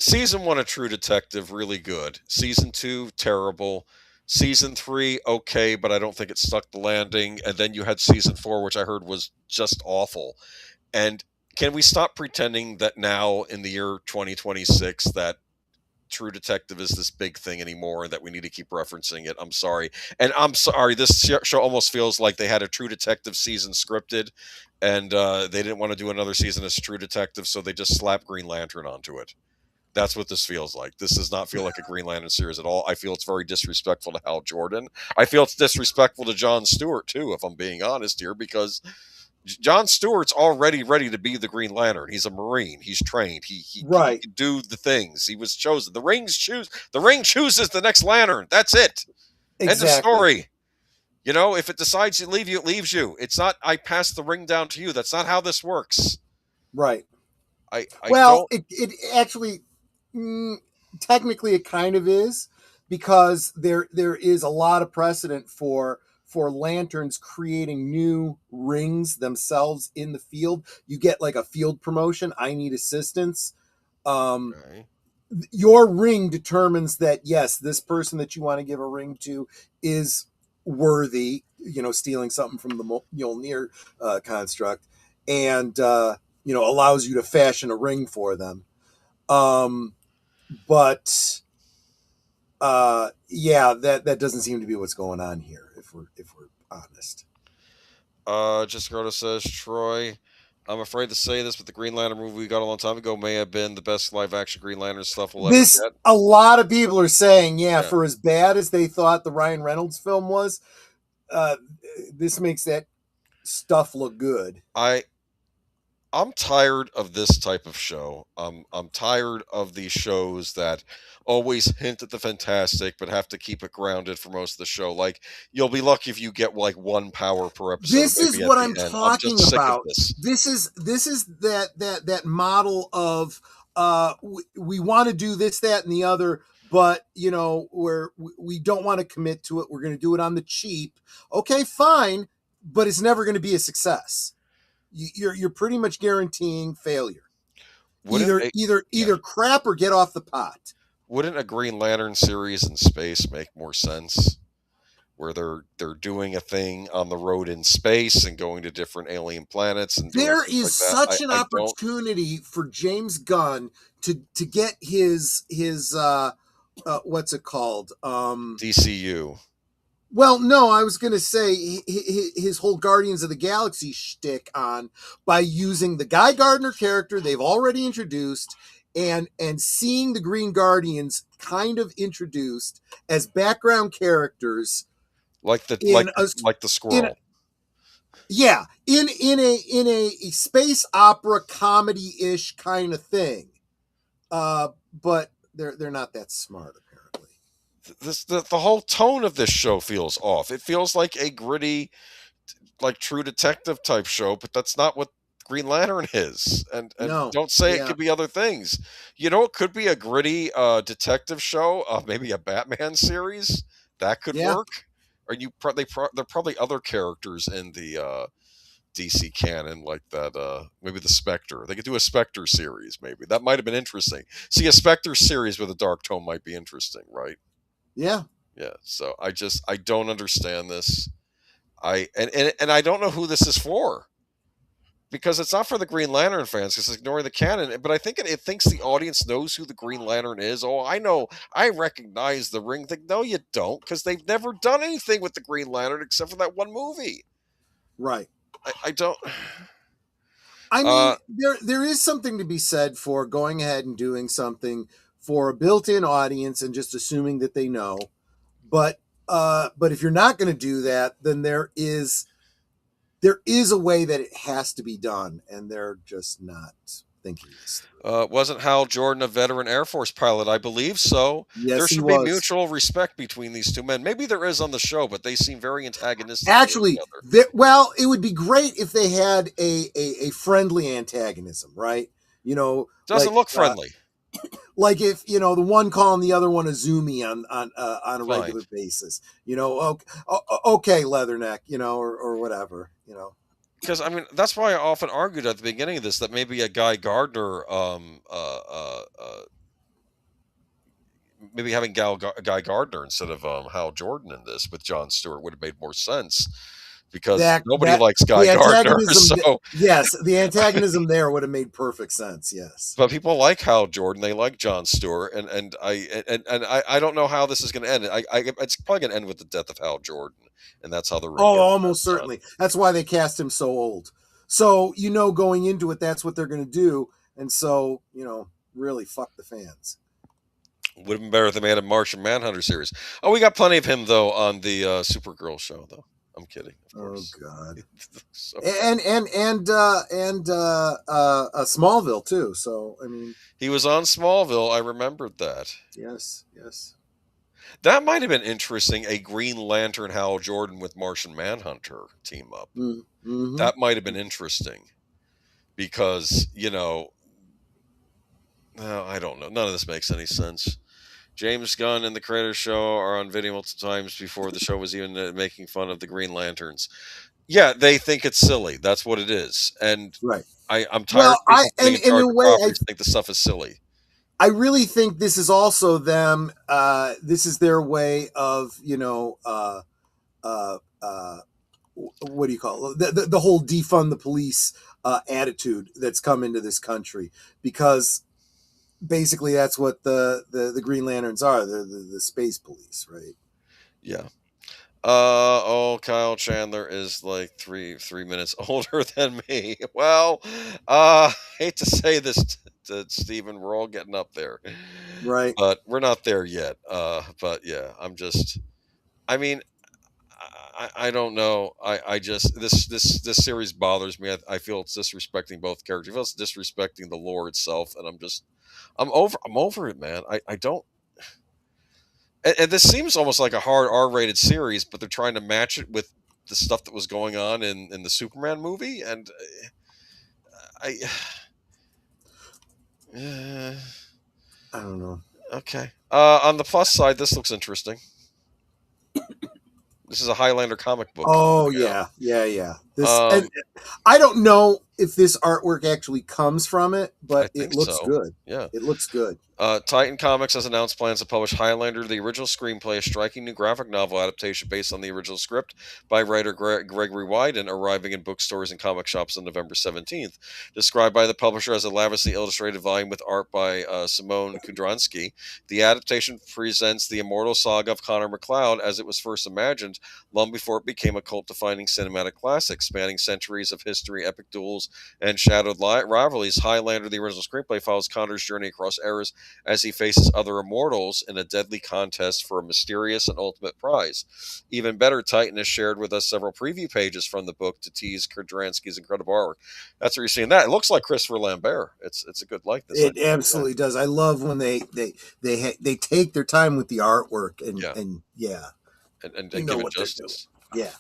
Season 1 of True Detective, really good. Season 2, terrible. Season 3, okay, but I don't think it stuck the landing. And then you had Season 4, which I heard was just awful. And can we stop pretending that now in the year 2026 that True Detective is this big thing anymore and that we need to keep referencing it? I'm sorry. And I'm sorry, this show almost feels like they had a True Detective season scripted and they didn't want to do another season as True Detective, so they just slapped Green Lantern onto it. That's what this feels like. This does not feel like a Green Lantern series at all. I feel it's very disrespectful to Hal Jordan. I feel it's disrespectful to Jon Stewart, too, if I'm being honest here, because Jon Stewart's already ready to be the Green Lantern. He's a Marine. He's trained. He Right. can do the things. He was chosen. The ring chooses the next Lantern. That's it. Exactly. End of story. If it decides to leave you, it leaves you. It's not, I pass the ring down to you. That's not how this works. Right. I Well, don't. it actually, technically, it kind of is, because there is a lot of precedent for lanterns creating new rings themselves in the field. You get like a field promotion. I need assistance. Okay. Your ring determines that, yes, this person that you want to give a ring to is worthy. Stealing something from the Mjolnir construct, and allows you to fashion a ring for them. But yeah, that doesn't seem to be what's going on here, if we're honest. Jessica says, Troy, I'm afraid to say this, but the Green Lantern movie we got a long time ago may have been the best live action Green Lantern stuff we'll ever get. A lot of people are saying, yeah, for as bad as they thought the Ryan Reynolds film was, this makes that stuff look good. I'm tired of this type of show. I'm tired of these shows that always hint at the fantastic but have to keep it grounded for most of the show. Like, you'll be lucky if you get like one power per episode. This is what I'm talking about. This. This is that model of we want to do this, that, and the other, but we don't want to commit to it. We're going to do it on the cheap. Okay, fine, but it's never going to be a success. You're pretty much guaranteeing failure. Either crap or get off the pot. Wouldn't a Green Lantern series in space make more sense? Where they're doing a thing on the road in space and going to different alien planets, and there is such an opportunity for James Gunn to get his what's it called? DCU. Well, no, I was going to say his whole Guardians of the Galaxy shtick on by using the Guy Gardner character they've already introduced and seeing the Green Guardians kind of introduced as background characters, like the squirrel. In a space opera comedy-ish kind of thing. But they're not that smart, apparently. The whole tone of this show feels off. It feels like a gritty, like True Detective type show, but that's not what Green Lantern is, and No. don't say it Yeah. could be other things. You know, it could be a gritty detective show, maybe a Batman series that could Yeah. work. Or there are probably other characters in the DC canon like that. Maybe the Spectre. They could do a Spectre series. Maybe that might have been interesting. See, a Spectre series with a dark tone might be interesting, right? Yeah. Yeah. So I don't understand this. And I don't know who this is for, because it's not for the Green Lantern fans, because it's ignoring the canon. But I think it thinks the audience knows who the Green Lantern is. Oh, I know, I recognize the Ring thing. No, you don't, because they've never done anything with the Green Lantern except for that one movie. Right. I don't. I mean, there is something to be said for going ahead and doing something for a built-in audience and just assuming that they know. But if you're not going to do that, then there is a way that it has to be done, and they're just not thinking this through. Wasn't Hal Jordan a veteran Air Force pilot? I believe so. Yes, There he should be was. mutual respect between these two men. Maybe there is on the show, but they seem very antagonistic. Actually, well, it would be great if they had a friendly antagonism, right? You know, doesn't look friendly. Like if the one calling the other one a zoomie on a regular basis, okay, Leatherneck, or whatever, Because I mean, that's why I often argued at the beginning of this that maybe a Guy Gardner, maybe having Guy Gardner instead of Hal Jordan in this with Jon Stewart would have made more sense. Because nobody likes Guy Gardner. So yes, the antagonism there would have made perfect sense. Yes, but people like Hal Jordan, they like Jon Stewart, and I don't know how this is going to end. It's probably going to end with the death of Hal Jordan, and that's how the ring. Oh, almost certainly. That's why they cast him so old. So going into it, that's what they're going to do, and so really fuck the fans. Would have been better if they made a Martian Manhunter series. Oh, we got plenty of him though on the Supergirl show though. I'm kidding. Of course. Oh God. So, and Smallville too. So I mean, he was on Smallville. I remembered that. Yes. That might have been interesting. A Green Lantern Hal Jordan with Martian Manhunter team up. Mm-hmm. That might have been interesting because I don't know. None of this makes any sense. James Gunn and the Creator Show are on video multiple times before the show was even making fun of the Green Lanterns. Yeah, they think it's silly. That's what it is. And right. I'm tired of people in a way, I think the stuff is silly. I really think this is also them. This is their way of, what do you call it? The whole defund the police attitude that's come into this country, because basically that's what the Green Lanterns are. They're the space police, right? Yeah. Kyle Chandler is like three minutes older than me. Well, hate to say this to Stephen, we're all getting up there, right? But we're not there yet. But yeah, I don't know. I just this series bothers me. I feel it's disrespecting both characters. I feel it's disrespecting the lore itself, and I'm over it, man. I don't. And this seems almost like a hard R-rated series, but they're trying to match it with the stuff that was going on in the Superman movie, and I don't know. Okay. On the plus side, this looks interesting. This is a Highlander comic book. Oh yeah. This, and I don't know if this artwork actually comes from it, but it looks good. Yeah, it looks good. Titan Comics has announced plans to publish Highlander, the original screenplay, a striking new graphic novel adaptation based on the original script by writer Gregory Wyden, arriving in bookstores and comic shops on November 17th. Described by the publisher as a lavishly illustrated volume with art by Simone Kudranski, the adaptation presents the immortal saga of Connor McLeod as it was first imagined, long before it became a cult-defining cinematic classic, spanning centuries of history, epic duels, and shadowed rivalries. Highlander, the original screenplay, follows Connor's journey across eras as he faces other immortals in a deadly contest for a mysterious and ultimate prize. Even better, Titan has shared with us several preview pages from the book to tease Kudranski's incredible artwork. That's where you're seeing that. It looks like Christopher Lambert. It's a good likeness. It absolutely does. I love when they take their time with the artwork and give it justice. Yeah.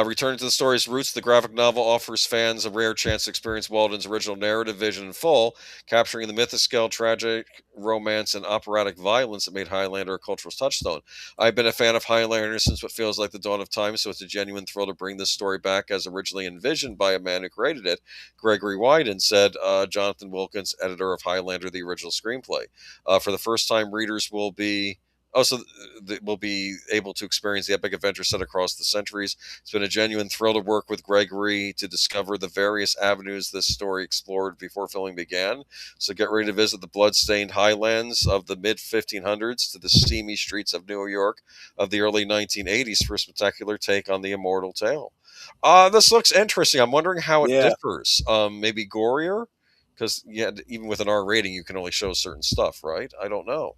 Returning to the story's roots, the graphic novel offers fans a rare chance to experience Walden's original narrative vision in full, capturing the mythoscale, tragic romance, and operatic violence that made Highlander a cultural touchstone. I've been a fan of Highlander since what feels like the dawn of time, so it's a genuine thrill to bring this story back as originally envisioned by a man who created it, Gregory Wyden, said Jonathan Wilkins, editor of Highlander, the original screenplay. For the first time, readers will be we'll be able to experience the epic adventure set across the centuries. It's been a genuine thrill to work with Gregory to discover the various avenues this story explored before filming began. So get ready to visit the blood-stained highlands of the mid-1500s to the steamy streets of New York of the early 1980s for a spectacular take on the immortal tale. This looks interesting. I'm wondering how it Yeah. differs. Maybe gorier? Because even with an R rating, you can only show certain stuff, right? I don't know.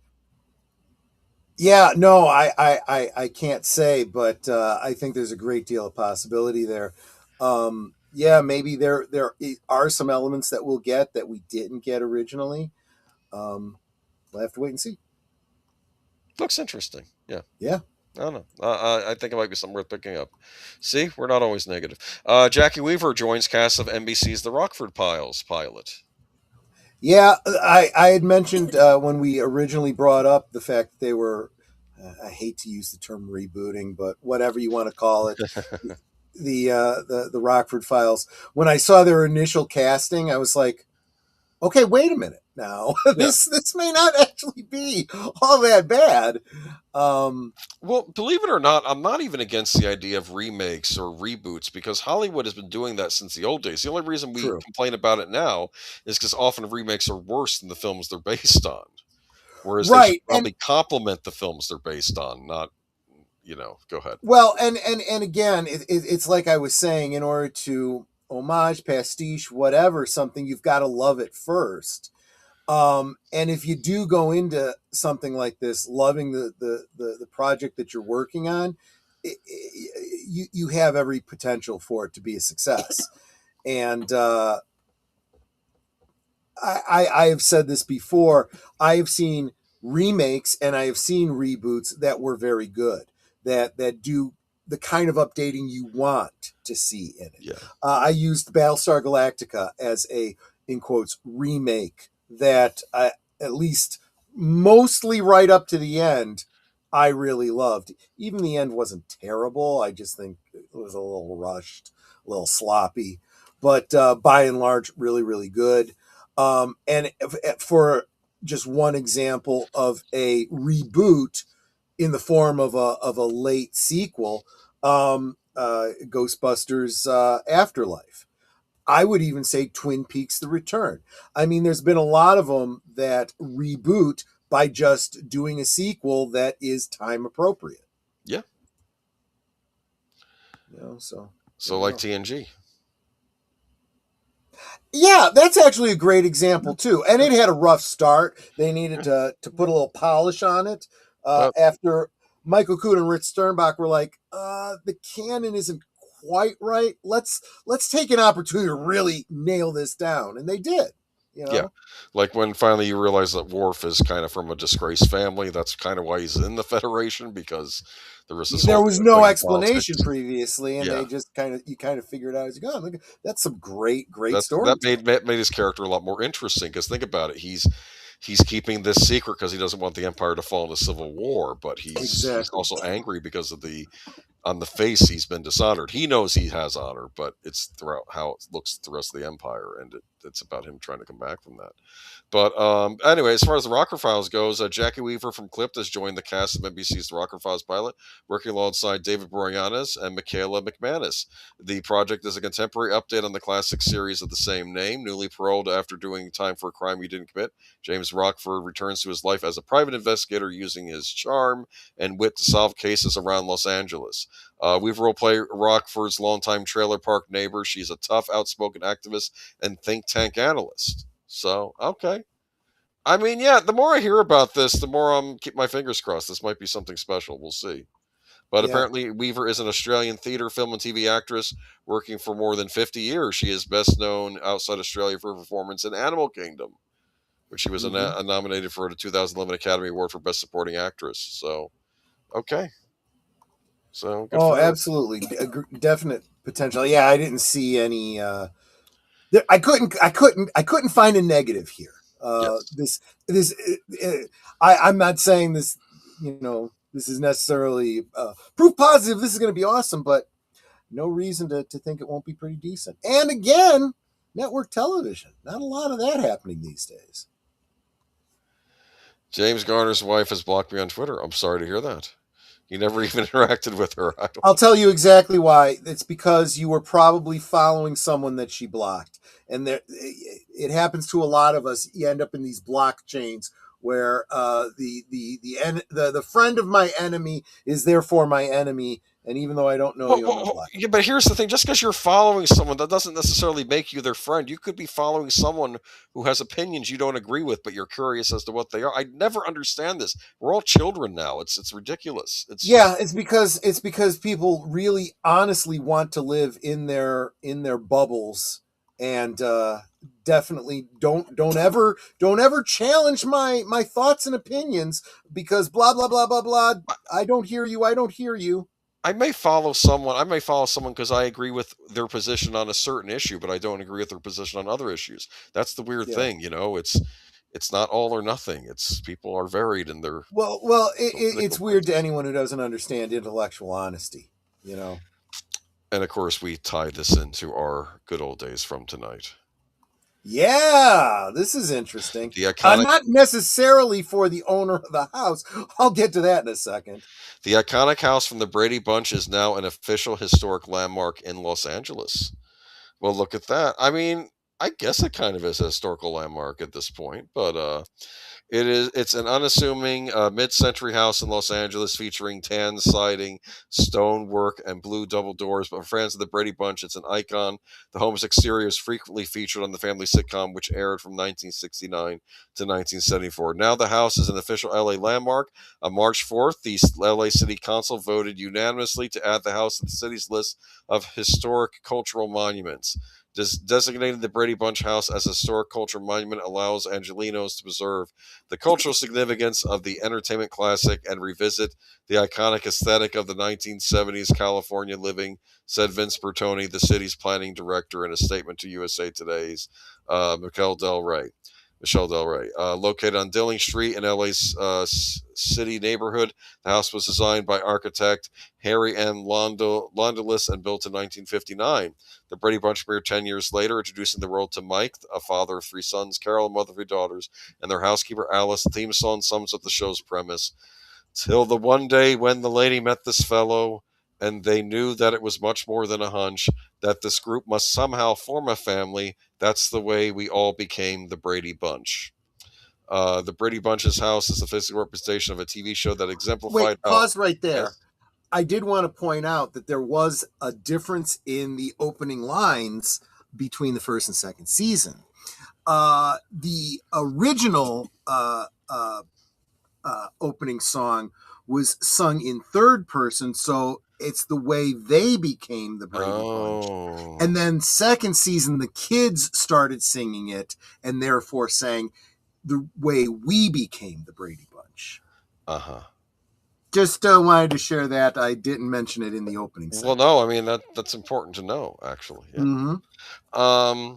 Yeah, no, I can't say, but I think there's a great deal of possibility there. Yeah, maybe there are some elements that we'll get that we didn't get originally. We'll have to wait and see. Looks interesting. Yeah. Yeah. I don't know. I think it might be something worth picking up. See, we're not always negative. Jackie Weaver joins cast of NBC's The Rockford Files pilot. Yeah, I had mentioned when we originally brought up the fact that they were, I hate to use the term rebooting, but whatever you want to call it, the Rockford Files. When I saw their initial casting, I was like, okay, wait a minute now. This may not actually be all that bad. Well, believe it or not, I'm not even against the idea of remakes or reboots because Hollywood has been doing that since the old days. The only reason we True. complain about it now is because often remakes are worse than the films they're based on. Whereas they should Right. probably complement the films they're based on, not, go ahead. Well, and again, it's like I was saying, in order to homage, pastiche, whatever, something, you've got to love it first. And if you do go into something like this, loving the project that you're working on, you have every potential for it to be a success. And I have said this before. I have seen remakes and I have seen reboots that were very good, that do the kind of updating you want to see in it. Yeah. I used Battlestar Galactica as a, in quotes, remake that at least mostly right up to the end, I really loved. Even the end wasn't terrible. I just think it was a little rushed, a little sloppy, but by and large, really, really good. And for just one example of a reboot in the form of a late sequel, Ghostbusters Afterlife. I would even say Twin Peaks: The Return. I mean, there's been a lot of them that reboot by just doing a sequel that is time appropriate. Yeah. So like TNG. Yeah, that's actually a great example too. And it had a rough start. They needed to put a little polish on it. After Michael Kuhn and Rich Sternbach were like, the canon isn't quite right. Let's take an opportunity to really nail this down. And they did. Yeah. Like when finally you realize that Worf is kind of from a disgraced family. That's kind of why he's in the Federation, because there was no explanation previously, and they just you kind of figured out as you go. Look, that's some great story. That made his character a lot more interesting, because think about it, he's keeping this secret because he doesn't want the Empire to fall in a civil war, but he's also angry because of on the face he's been dishonored. He knows he has honor, but it's throughout how it looks to the rest of the Empire, and it's about him trying to come back from that. But anyway, as far as the Rocker Files goes, Jackie Weaver from Clipped has joined the cast of NBC's The Rocker Files pilot, working alongside David Boreanaz and Michaela McManus. The project is a contemporary update on the classic series of the same name. Newly paroled after doing time for a crime he didn't commit, James Rockford returns to his life as a private investigator, using his charm and wit to solve cases around Los Angeles. Weaver will play Rockford's longtime trailer park neighbor. She's a tough, outspoken activist and think tank analyst. So, okay. I mean, yeah, the more I hear about this, the more I'm keep my fingers crossed. This might be something special. We'll see. But apparently, Weaver is an Australian theater, film, and TV actress working for more than 50 years. She is best known outside Australia for her performance in Animal Kingdom, which she was nominated for the 2011 Academy Award for Best Supporting Actress. So, okay. So good Oh, for her. absolutely, definite potential. Yeah, I didn't see any. I couldn't find a negative here. Yes. This I'm not saying this. This is necessarily proof positive. This is going to be awesome, but no reason to think it won't be pretty decent. And again, network television. Not a lot of that happening these days. James Garner's wife has blocked me on Twitter. I'm sorry to hear that. You never even interacted with her. I don't. I'll tell you exactly why. It's because you were probably following someone that she blocked, and it happens to a lot of us. You end up in these block chains where the friend of my enemy is therefore my enemy, and even though I don't know you, I'm gonna block you. Yeah, but here's the thing: just because you're following someone, that doesn't necessarily make you their friend. You could be following someone who has opinions you don't agree with, but you're curious as to what they are. I never understand this. We're all children now. It's ridiculous. Yeah, it's because people really honestly want to live in their bubbles, and definitely don't ever challenge my thoughts and opinions, because blah blah blah blah blah. I don't hear you. I don't hear you. I may follow someone. I may follow someone because I agree with their position on a certain issue, but I don't agree with their position on other issues. That's the weird Yeah. thing, It's not all or nothing. It's people are varied in their. Well, it's weird to anyone who doesn't understand intellectual honesty. And of course, we tie this into our good old days from tonight. Yeah, this is interesting. The iconic, Not necessarily for the owner of the house. I'll get to that in a second. the iconic house from the Brady Bunch is now an official historic landmark in Los Angeles. Well, look at that. I mean, I guess it kind of is a historical landmark at this point, but it's an unassuming mid-century house in Los Angeles featuring tan siding, stonework, and blue double doors. But for fans of the Brady Bunch, it's an icon. The home's exterior is frequently featured on the family sitcom, which aired from 1969 to 1974. Now the house is an official LA landmark. On March 4th, the LA City Council voted unanimously to add the house to the city's list of historic cultural monuments. Designating the Brady Bunch house as a historic cultural monument allows Angelenos to preserve the cultural significance of the entertainment classic and revisit the iconic aesthetic of the 1970s California living, said Vince Bertoni, the city's planning director, in a statement to USA Today's Michelle Del Rey. Located on Dilling Street in LA's city neighborhood. The house was designed by architect Harry M. Londelis and built in 1959. The Brady Bunch premiered 10 years later, introducing the world to Mike, a father of 3 sons, Carol, a mother of 3 daughters, and their housekeeper Alice. The theme song sums up the show's premise. Till the one day when the lady met this fellow, and they knew that it was much more than a hunch, that this group must somehow form a family. That's the way we all became the Brady Bunch. The Brady Bunch's house is a physical representation of a TV show that exemplified. Wait, pause right there. Yes. I did want to point out that there was a difference in the opening lines between the first and second season. The original opening song was sung in third person, so it's the way they became the Brady Bunch. And then second season, the kids started singing it, and therefore sang the way we became the Brady Bunch. Just wanted to share that. I didn't mention it in the opening segment. Well, no, I mean that's important to know, actually. Yeah. Mm-hmm.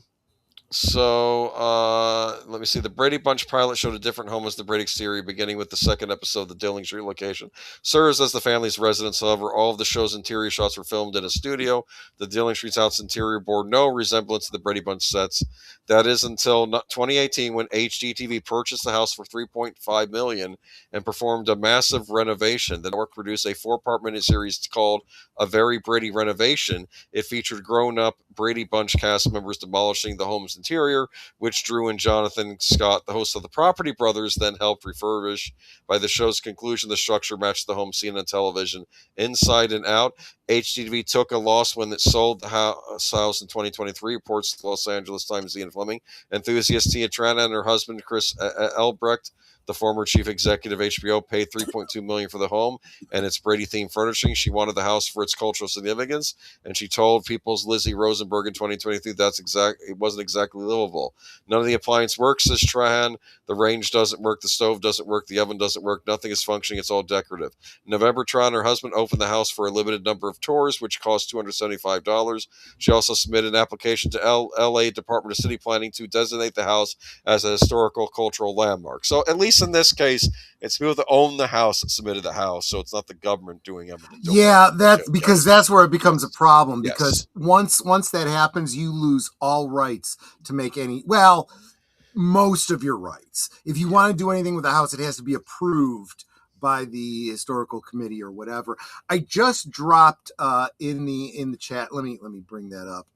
So let me see. The Brady Bunch pilot showed a different home as the Brady exterior, beginning with the second episode. The Dilling Street location serves as the family's residence. However, all of the show's interior shots were filmed in a studio. The Dilling Street's house interior bore no resemblance to the Brady Bunch sets. That is until 2018, when HGTV purchased the house for $3.5 million and performed a massive renovation. The network produced a 4-part miniseries called "A Very Brady Renovation." It featured grown-up Brady Bunch cast members demolishing the home's interior, which Drew and Jonathan Scott, the hosts of The Property Brothers, then helped refurbish. By the show's conclusion, the structure matched the home seen on television inside and out. HGTV took a loss when it sold the house in 2023, reports the Los Angeles Times, Ian Fleming. Enthusiast Tia Trana and her husband Chris Elbrecht the former chief executive of HBO, paid $3.2 million for the home and its Brady-themed furnishing. She wanted the house for its cultural significance, and she told People's Lizzie Rosenberg in 2023 it wasn't exactly livable. None of the appliance works, says Trahan. The range doesn't work, the stove doesn't work, the oven doesn't work, nothing is functioning, it's all decorative. In November, Trahan and her husband opened the house for a limited number of tours, which cost $275. She also submitted an application to LA Department of City Planning to designate the house as a historical cultural landmark. So at least in this case, it's people that own the house that submitted the house, so it's not the government doing eminent domain. Yeah, that's because that's where it becomes a problem, Yes. because once that happens, you lose all rights to make most of your rights. If you want to do anything with the house, it has to be approved by the historical committee or whatever. I just dropped in the chat. Let me bring that up.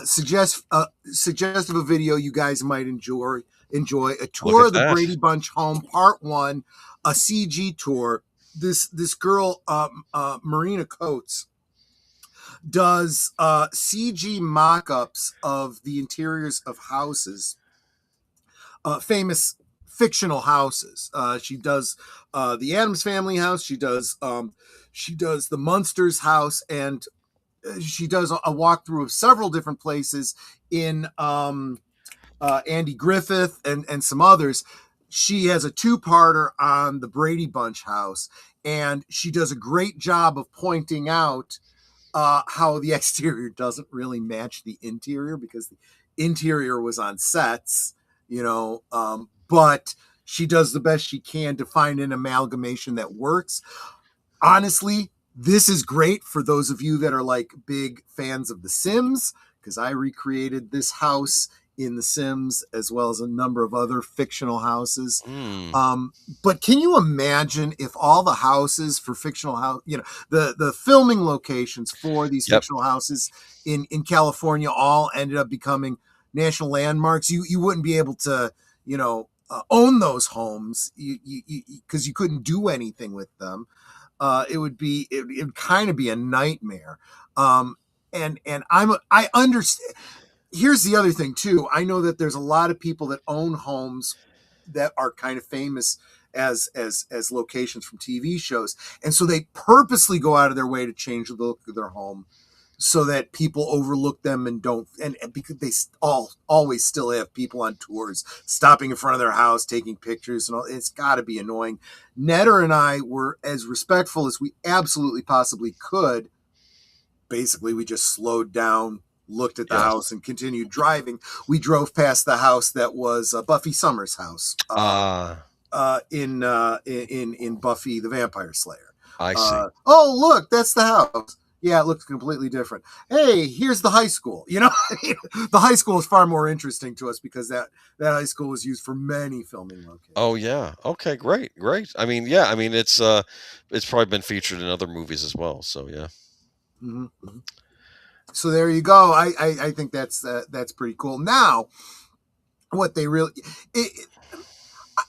Suggestive a video you guys might enjoy a tour of the Brady Bunch home, part 1, a CG tour. This girl, Marina Coates, does CG mock-ups of the interiors of houses, famous fictional houses. She does the Addams Family house. She does the Munsters house, and she does a walkthrough of several different places in Andy Griffith and some others. She has a 2-parter on the Brady Bunch house, and she does a great job of pointing out how the exterior doesn't really match the interior, because the interior was on sets, but she does the best she can to find an amalgamation that works. Honestly, this is great for those of you that are like big fans of The Sims, because I recreated this house in The Sims, as well as a number of other fictional houses. But can you imagine if all the houses for fictional house, the filming locations for these fictional houses in California all ended up becoming national landmarks? You wouldn't be able to, own those homes because you couldn't do anything with them. It would kind of be a nightmare. And I understand. Here's the other thing too. I know that there's a lot of people that own homes that are kind of famous as locations from TV shows. And so they purposely go out of their way to change the look of their home so that people overlook them and because they always still have people on tours stopping in front of their house, taking pictures, and all. It's got to be annoying. Netter and I were as respectful as we absolutely possibly could. Basically, we just slowed down, looked at the house, and continued driving. We drove past the house that was Buffy Summers' house in Buffy the Vampire Slayer. I see. Oh, look, that's the house. Yeah, it looks completely different. Hey, here's the high school. The high school is far more interesting to us because that high school was used for many filming locations. Oh yeah. Okay, great. I mean, yeah. I mean, it's probably been featured in other movies as well. So yeah. Mm-hmm. So there you go. I think that's pretty cool. Now, what they really,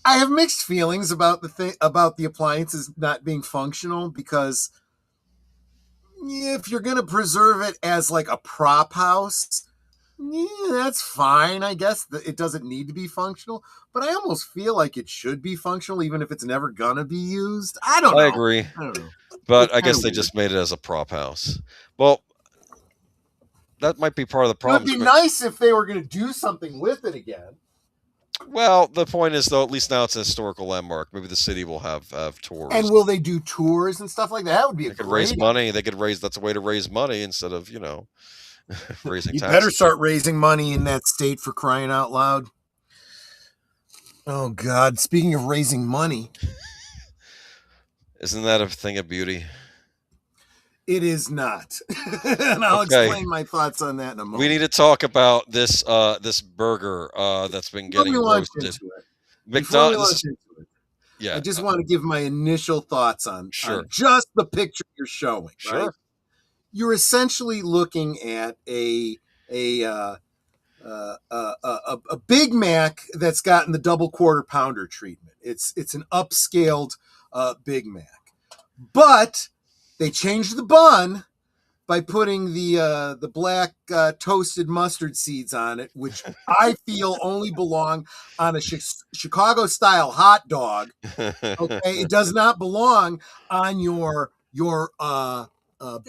I have mixed feelings about the appliances not being functional, because if you're going to preserve it as like a prop house, that's fine. I guess it doesn't need to be functional, but I almost feel like it should be functional, even if it's never going to be used. I don't know. I agree. I don't know. But I guess they just made it as a prop house. Well, that might be part of the problem. It would be nice if they were going to do something with it again. Well, the point is, though, at least now it's a historical landmark. Maybe the city will have tours. And will they do tours and stuff like that? That would be They could raise money. That's a way to raise money instead of, raising you taxes. better start raising money in that state, for crying out loud. Oh, God. Speaking of raising money. Isn't that a thing of beauty? It is not. And I'll explain my thoughts on that in a moment. We need to talk about this burger that's been getting roasted. McDonald's. Yeah. I just want to give my initial thoughts on just the picture you're showing. Sure. Right? You're essentially looking at a Big Mac that's gotten the double quarter pounder treatment. It's an upscaled Big Mac, but they changed the bun by putting the black toasted mustard seeds on it, which I feel only belong on a Chicago style hot dog. Okay, it does not belong on your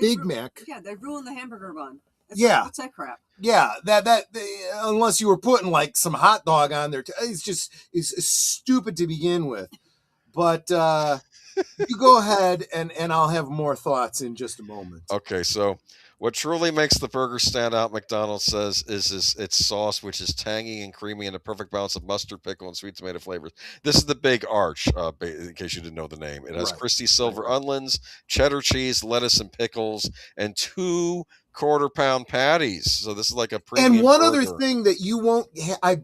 Big Mac. Yeah, they ruined the hamburger bun. What's that crap? Yeah, that unless you were putting like some hot dog on there, it's stupid to begin with. But you go ahead, and I'll have more thoughts in just a moment. Okay, so what truly makes the burger stand out, McDonald's says, is its sauce, which is tangy and creamy and a perfect balance of mustard, pickle, and sweet tomato flavors. This is the Big Arch, in case you didn't know the name. It has crispy silver onions, cheddar cheese, lettuce, and pickles, and 2 quarter-pound patties. So this is like a premium And one burger. other thing that you won't, I'll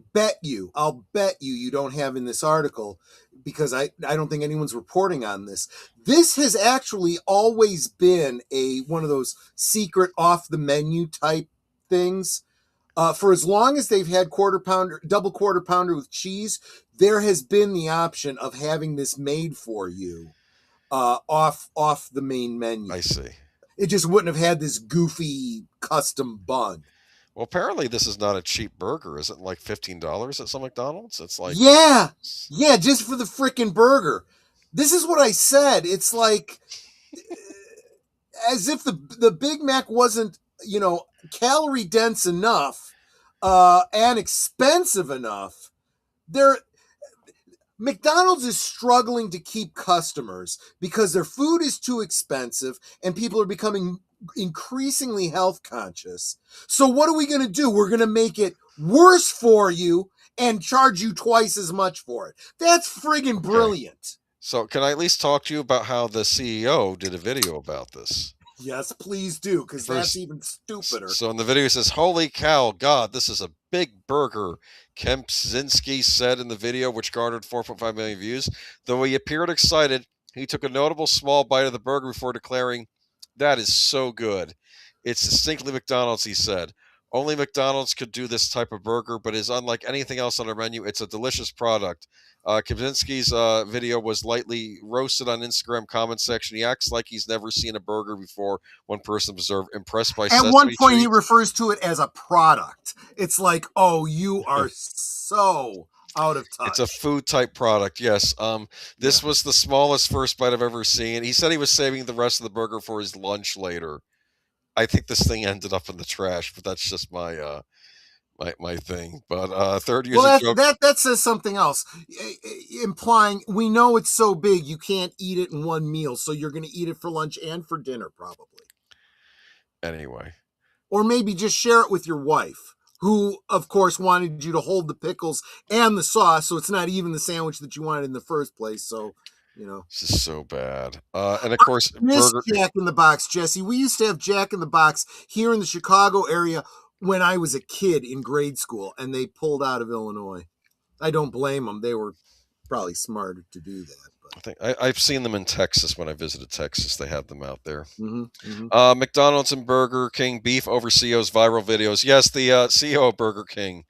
bet you don't have in this article, because I don't think anyone's reporting on this. This has actually always been one of those secret off the menu type things. For as long as they've had double quarter pounder with cheese, there has been the option of having this made for you off the main menu. I see. It just wouldn't have had this goofy custom bun. Well, apparently this is not a cheap burger. Is it like $15 at some McDonald's? It's like... Yeah, just for the freaking burger. This is what I said. It's like as if the Big Mac wasn't, calorie dense enough and expensive enough. McDonald's is struggling to keep customers because their food is too expensive and people are becoming increasingly health conscious. So what are we going to do? We're going to make it worse for you and charge you twice as much for it. That's friggin' brilliant. So can I at least talk to you about how the CEO did a video about this? Yes, please do, because that's even stupider. So in the video, he says, "Holy cow, God, this is a big burger," Kempczynski said in the video, which garnered 4.5 million views. Though he appeared excited, he took a notable small bite of the burger before declaring, "That is so good. It's distinctly McDonald's," he said. "Only McDonald's could do this type of burger, but is unlike anything else on our menu. It's a delicious product." Kempczynski's video was lightly roasted on Instagram comment section. He acts like he's never seen a burger before. One person observed, impressed by At one point, he refers to it as a product. It's like, oh, you are so out of touch. It's a food type product, yes. This was the smallest first bite I've ever seen. He said he was saving the rest of the burger for his lunch later. I think this thing ended up in the trash, but that's just my my thing. But third user joke. That says something else, implying we know it's so big you can't eat it in one meal, so you're going to eat it for lunch and for dinner probably. Anyway. Or maybe just share it with your wife, who of course wanted you to hold the pickles and the sauce, so it's not even the sandwich that you wanted in the first place. So, this is so bad. And of course, Jack in the Box, Jesse. We used to have Jack in the Box here in the Chicago area when I was a kid in grade school, and they pulled out of Illinois. I don't blame them. They were probably smarter to do that. But. I think I've seen them in Texas when I visited Texas. They had them out there. Mm-hmm, mm-hmm. McDonald's and Burger King beef over CEO's viral videos. Yes, the CEO of Burger King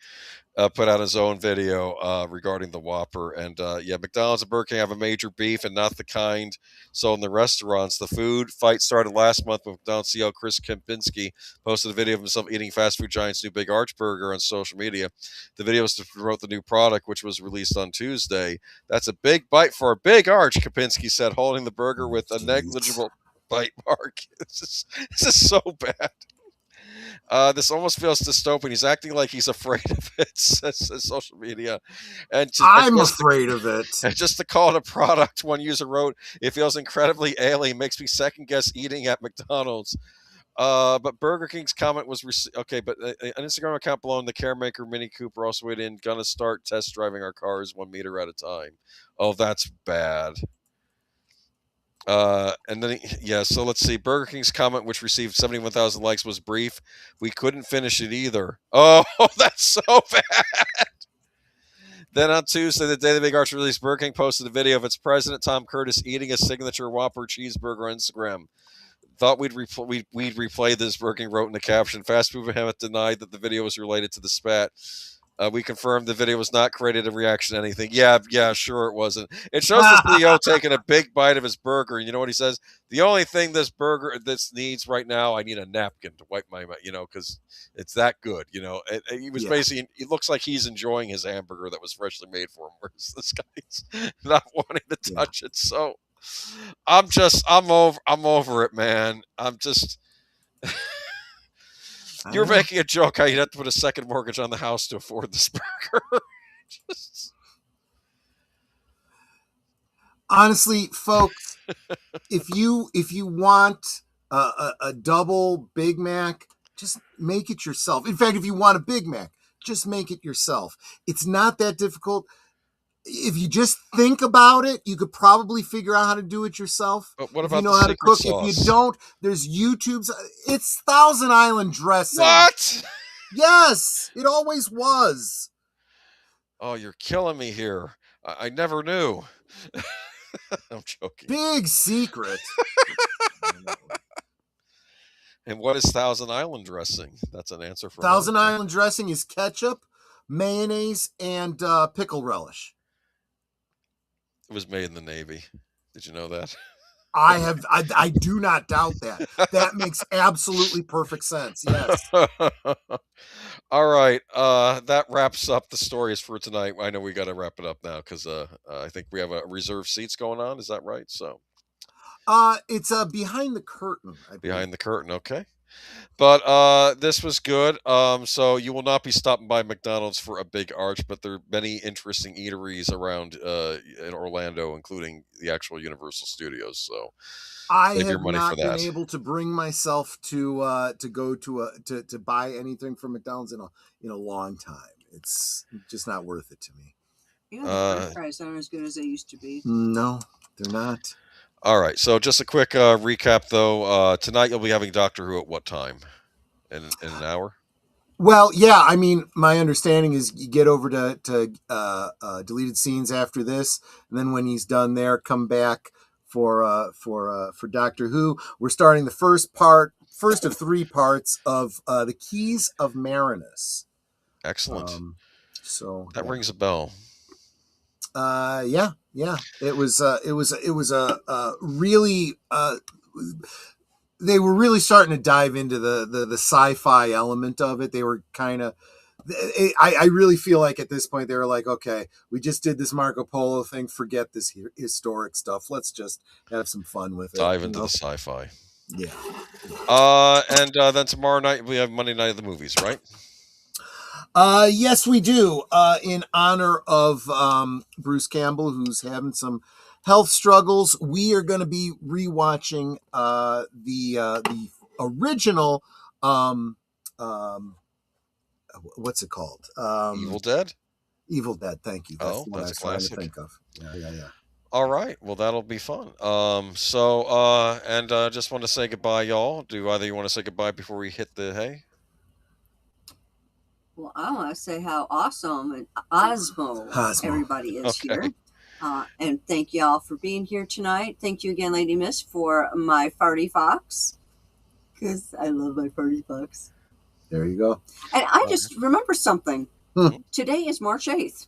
put out his own video regarding the Whopper. And McDonald's and Burger King have a major beef, and not the kind sold in the restaurants. The food fight started last month when McDonald's CEO Chris Kempczynski posted a video of himself eating fast food giant's new Big Arch burger on social media. The video was to promote the new product, which was released on Tuesday. "That's a big bite for a Big Arch," Kempczynski said, holding the burger with a negligible bite mark. This is so bad. This almost feels dystopian. He's acting like he's afraid of it, says social media. I'm afraid of it. And just to call it a product, one user wrote, "It feels incredibly alien. Makes me second guess eating at McDonald's." But Burger King's comment was but an Instagram account belonging to the Caremaker Mini Cooper also weighed in. "Gonna start test driving our cars 1 meter at a time." Oh, that's bad. And then, so let's see. Burger King's comment, which received 71,000 likes, was brief. "We couldn't finish it either." Oh, that's so bad. Then on Tuesday, the day the Big Arch released, Burger King posted a video of its president, Tom Curtis, eating a signature Whopper cheeseburger on Instagram. "Thought we'd replay this," Burger King wrote in the caption. Fast food behemoth denied that the video was related to the spat. We confirmed the video was not created in reaction to anything. Yeah, sure it wasn't. It shows the CEO taking a big bite of his burger. And you know what he says? The only thing this needs right now, I need a napkin to wipe my mouth, because it's that good. He was basically, it looks like he's enjoying his hamburger that was freshly made for him, whereas this guy's not wanting to touch it. So I'm over it, man. You're making a joke how you'd have to put a second mortgage on the house to afford this burger. Honestly, folks, if you want a double Big Mac, just make it yourself. In fact, if you want a Big Mac, just make it yourself. It's not that difficult. If you just think about it, you could probably figure out how to do it yourself. But what if about you know the how to cook? sauce? If you don't, there's YouTube's. It's Thousand Island dressing. What? Yes, it always was. Oh, you're killing me here. I never knew. I'm joking. Big secret. And what is Thousand Island dressing? That's an answer for Thousand Island dressing is ketchup, mayonnaise, and pickle relish. It was made in the Navy. Did you know that? I do not doubt that. That makes absolutely perfect sense. Yes. All right. That wraps up the stories for tonight. I know we got to wrap it up now because I think we have a reserved seats going on. Is that right? So. It's behind the curtain. Behind the curtain. Okay. But this was good. So you will not be stopping by McDonald's for a big arch, but there are many interesting eateries around in Orlando, including the actual Universal Studios. So I have not been able to bring myself to go to buy anything from McDonald's in a long time. It's just not worth it to me. The French fries aren't as good as they used to be. No, they're not. All right, so just a quick recap, though. Tonight you'll be having Doctor Who at what time? In an hour? Well, yeah. I mean, my understanding is you get over to deleted scenes after this, and then when he's done there, come back for Doctor Who. We're starting the first of 3 parts of the Keys of Marinus. Excellent. So that rings a bell. Yeah. It was really. They were really starting to dive into the sci-fi element of it. They were kind of. I really feel like at this point they were like, okay, we just did this Marco Polo thing. Forget this historic stuff. Let's just have some fun with it. Dive into the sci-fi. Yeah. And then tomorrow night we have Monday Night of the Movies, right? Yes, we do. In honor of Bruce Campbell, who's having some health struggles, we are going to be rewatching the original. What's it called? Evil Dead. Evil Dead. Thank you. That's that's a classic. To think of. Yeah. All right. Well, that'll be fun. Just want to say goodbye, y'all. Do either you want to say goodbye before we hit the hay? Well, I want to say how awesome and Osmo everybody is here. And thank you all for being here tonight. Thank you again, Lady Miss, for my farty fox. Because I love my farty fox. There you go. And I just remember something. Today is March 8th.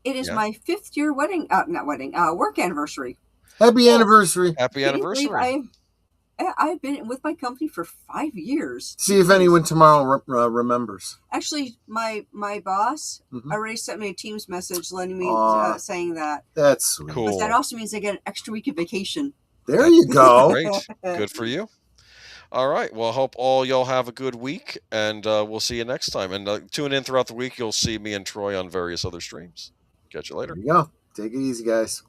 It is my 5th year work anniversary. Happy anniversary. Happy anniversary. I've been with my company for 5 years. See if anyone tomorrow remembers. Actually, my boss already sent me a Teams message letting me saying that. That's sweet. Cool. But that also means I get an extra week of vacation. There you go. Great. Good for you. All right. Well, I hope all y'all have a good week, and we'll see you next time. And tune in throughout the week. You'll see me and Troy on various other streams. Catch you later. There you go. Take it easy, guys.